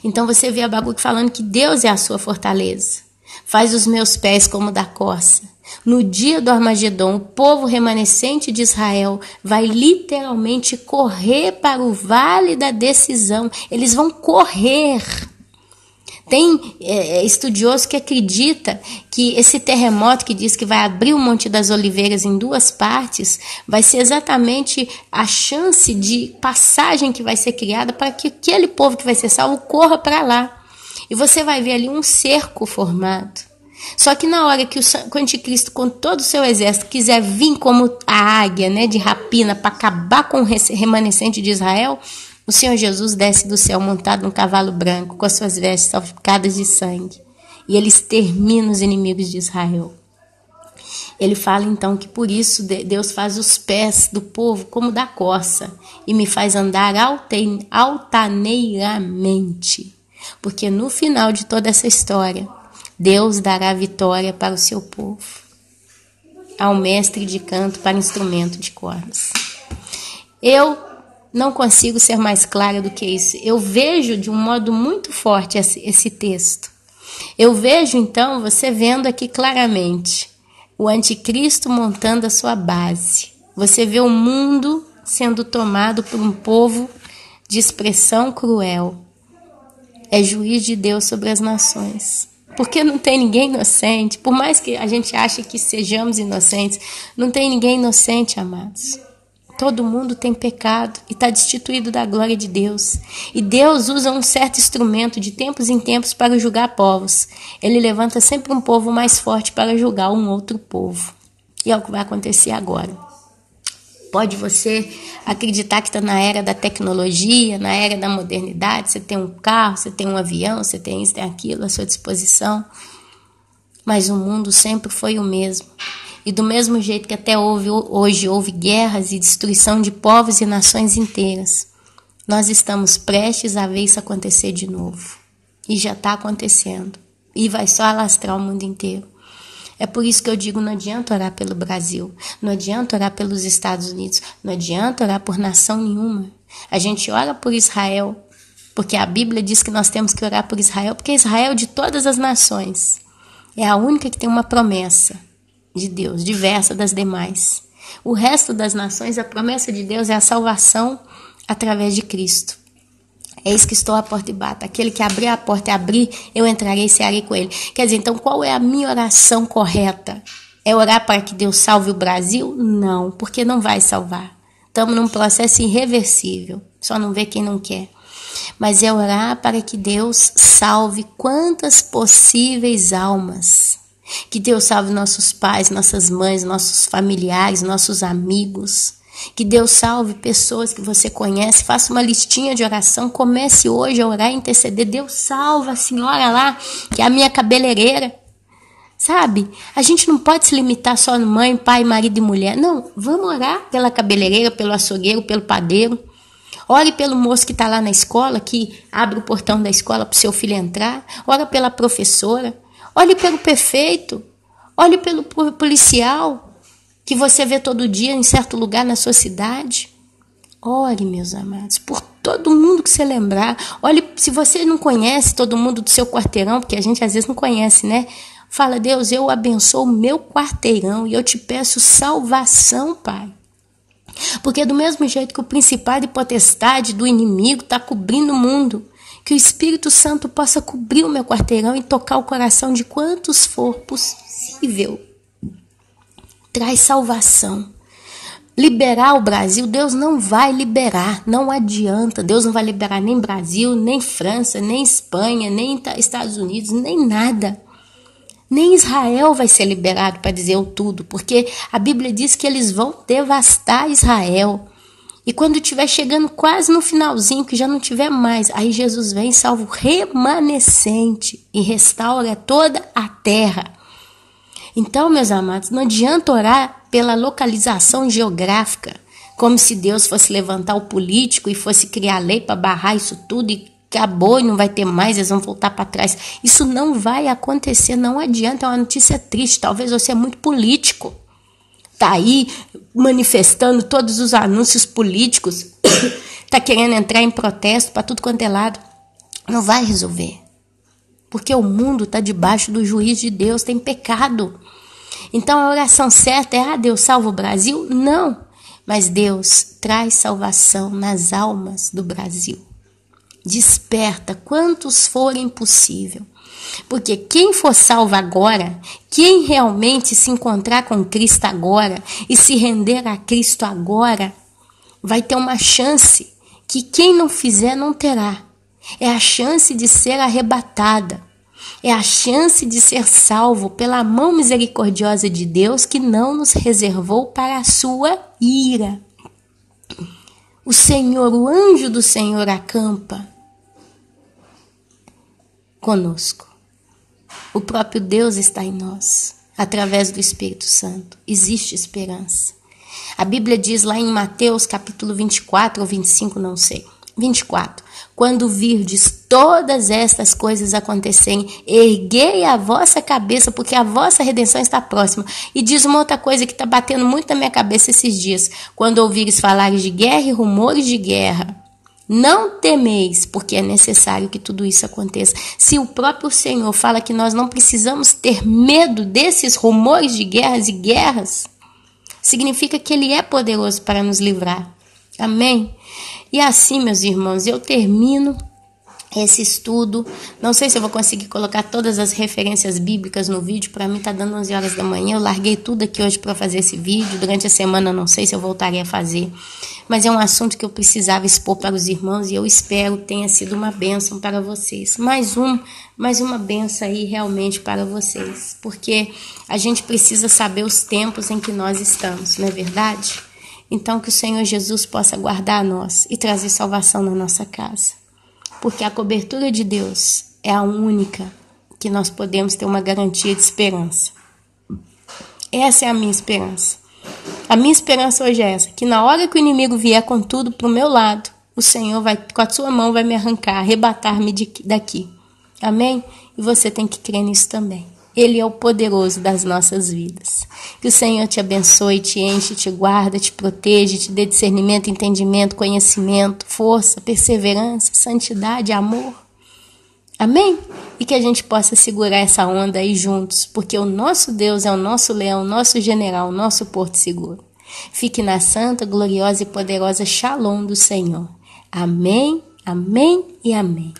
Speaker 1: Então você vê Abacuque falando que Deus é a sua fortaleza. Faz os meus pés como da corça. No dia do Armagedon, o povo remanescente de Israel vai literalmente correr para o vale da decisão. Eles vão correr. Tem estudioso que acredita que esse terremoto que diz que vai abrir o Monte das Oliveiras em 2 partes, vai ser exatamente a chance de passagem que vai ser criada para que aquele povo que vai ser salvo corra para lá. E você vai ver ali um cerco formado. Só que na hora que o anticristo, com todo o seu exército, quiser vir como a águia, né, de rapina, para acabar com o remanescente de Israel, o Senhor Jesus desce do céu montado num cavalo branco, com as suas vestes salpicadas de sangue. E ele extermina os inimigos de Israel. Ele fala então que por isso Deus faz os pés do povo como da corça e me faz andar altaneiramente. Porque no final de toda essa história, Deus dará vitória para o seu povo, ao mestre de canto para instrumento de cordas. Eu não consigo ser mais clara do que isso. Eu vejo de um modo muito forte esse texto. Eu vejo, então, você vendo aqui claramente, o anticristo montando a sua base. Você vê o mundo sendo tomado por um povo de expressão cruel. É juiz de Deus sobre as nações. Porque não tem ninguém inocente. Por mais que a gente ache que sejamos inocentes, não tem ninguém inocente, amados. Todo mundo tem pecado e está destituído da glória de Deus. E Deus usa um certo instrumento de tempos em tempos para julgar povos. Ele levanta sempre um povo mais forte para julgar um outro povo. E é o que vai acontecer agora. Pode você acreditar que está na era da tecnologia, na era da modernidade, você tem um carro, você tem um avião, você tem isso, tem aquilo à sua disposição. Mas o mundo sempre foi o mesmo. E do mesmo jeito que até hoje houve guerras e destruição de povos e nações inteiras, nós estamos prestes a ver isso acontecer de novo. E já está acontecendo. E vai só alastrar o mundo inteiro. É por isso que eu digo, não adianta orar pelo Brasil, não adianta orar pelos Estados Unidos, não adianta orar por nação nenhuma. A gente ora por Israel, porque a Bíblia diz que nós temos que orar por Israel, porque Israel de todas as nações é a única que tem uma promessa de Deus, diversa das demais. O resto das nações, a promessa de Deus é a salvação através de Cristo. Eis que estou à porta e bato. Aquele que abrir a porta e abrir, eu entrarei e cearei com ele. Quer dizer, então qual é a minha oração correta? É orar para que Deus salve o Brasil? Não, porque não vai salvar. Estamos num processo irreversível. Só não vê quem não quer. Mas é orar para que Deus salve quantas possíveis almas. Que Deus salve nossos pais, nossas mães, nossos familiares, nossos amigos. Que Deus salve pessoas que você conhece. Faça uma listinha de oração. Comece hoje a orar e interceder. Deus salva a senhora lá, que é a minha cabeleireira. Sabe? A gente não pode se limitar só no mãe, pai, marido e mulher. Não, vamos orar pela cabeleireira, pelo açougueiro, pelo padeiro. Ore pelo moço que está lá na escola, que abre o portão da escola para o seu filho entrar. Ore pela professora. Ore pelo prefeito. Ore pelo policial que você vê todo dia em certo lugar na sua cidade. Ore, meus amados, por todo mundo que você lembrar. Olhe, se você não conhece todo mundo do seu quarteirão, porque a gente às vezes não conhece, né? Fala, Deus, eu abençoo o meu quarteirão e eu te peço salvação, Pai. Porque do mesmo jeito que o principado e potestade do inimigo está cobrindo o mundo, que o Espírito Santo possa cobrir o meu quarteirão e tocar o coração de quantos for possível. Traz salvação. Liberar o Brasil, Deus não vai liberar, não adianta. Deus não vai liberar nem Brasil, nem França, nem Espanha, nem Estados Unidos, nem nada. Nem Israel vai ser liberado para dizer o tudo, porque a Bíblia diz que eles vão devastar Israel. E quando estiver chegando quase no finalzinho, que já não tiver mais, aí Jesus vem e salva o remanescente e restaura toda a terra. Então, meus amados, não adianta orar pela localização geográfica, como se Deus fosse levantar o político e fosse criar lei para barrar isso tudo e acabou e não vai ter mais, eles vão voltar para trás. Isso não vai acontecer, não adianta, é uma notícia triste. Talvez você é muito político, está aí manifestando todos os anúncios políticos, está querendo entrar em protesto para tudo quanto é lado. Não vai resolver. Porque o mundo está debaixo do juízo de Deus, tem pecado. Então a oração certa é, Deus salva o Brasil? Não, mas Deus traz salvação nas almas do Brasil. Desperta quantos forem possível. Porque quem for salvo agora, quem realmente se encontrar com Cristo agora e se render a Cristo agora, vai ter uma chance que quem não fizer não terá. É a chance de ser arrebatada. É a chance de ser salvo pela mão misericordiosa de Deus que não nos reservou para a sua ira. O Senhor, o anjo do Senhor acampa conosco. O próprio Deus está em nós, através do Espírito Santo. Existe esperança. A Bíblia diz lá em Mateus capítulo 24 ou 25, não sei. 24. Quando virdes todas estas coisas acontecerem, erguei a vossa cabeça, porque a vossa redenção está próxima. E diz uma outra coisa que está batendo muito na minha cabeça esses dias. Quando ouvires falares de guerra e rumores de guerra, não temeis, porque é necessário que tudo isso aconteça. Se o próprio Senhor fala que nós não precisamos ter medo desses rumores de guerras e guerras, significa que Ele é poderoso para nos livrar. Amém? E assim, meus irmãos, eu termino esse estudo. Não sei se eu vou conseguir colocar todas as referências bíblicas no vídeo. Para mim tá dando 11 horas da manhã. Eu larguei tudo aqui hoje para fazer esse vídeo. Durante a semana não sei se eu voltaria a fazer. Mas é um assunto que eu precisava expor para os irmãos e eu espero que tenha sido uma bênção para vocês. Mais uma bênção aí realmente para vocês. Porque a gente precisa saber os tempos em que nós estamos, não é verdade? Então que o Senhor Jesus possa guardar nós e trazer salvação na nossa casa. Porque a cobertura de Deus é a única que nós podemos ter uma garantia de esperança. Essa é a minha esperança. A minha esperança hoje é essa, que na hora que o inimigo vier com tudo para o meu lado, o Senhor vai, com a sua mão vai me arrancar, arrebatar-me daqui. Amém? E você tem que crer nisso também. Ele é o poderoso das nossas vidas. Que o Senhor te abençoe, te enche, te guarda, te protege, te dê discernimento, entendimento, conhecimento, força, perseverança, santidade, amor. Amém? E que a gente possa segurar essa onda aí juntos, porque o nosso Deus é o nosso leão, o nosso general, o nosso porto seguro. Fique na santa, gloriosa e poderosa Shalom do Senhor. Amém, amém e amém.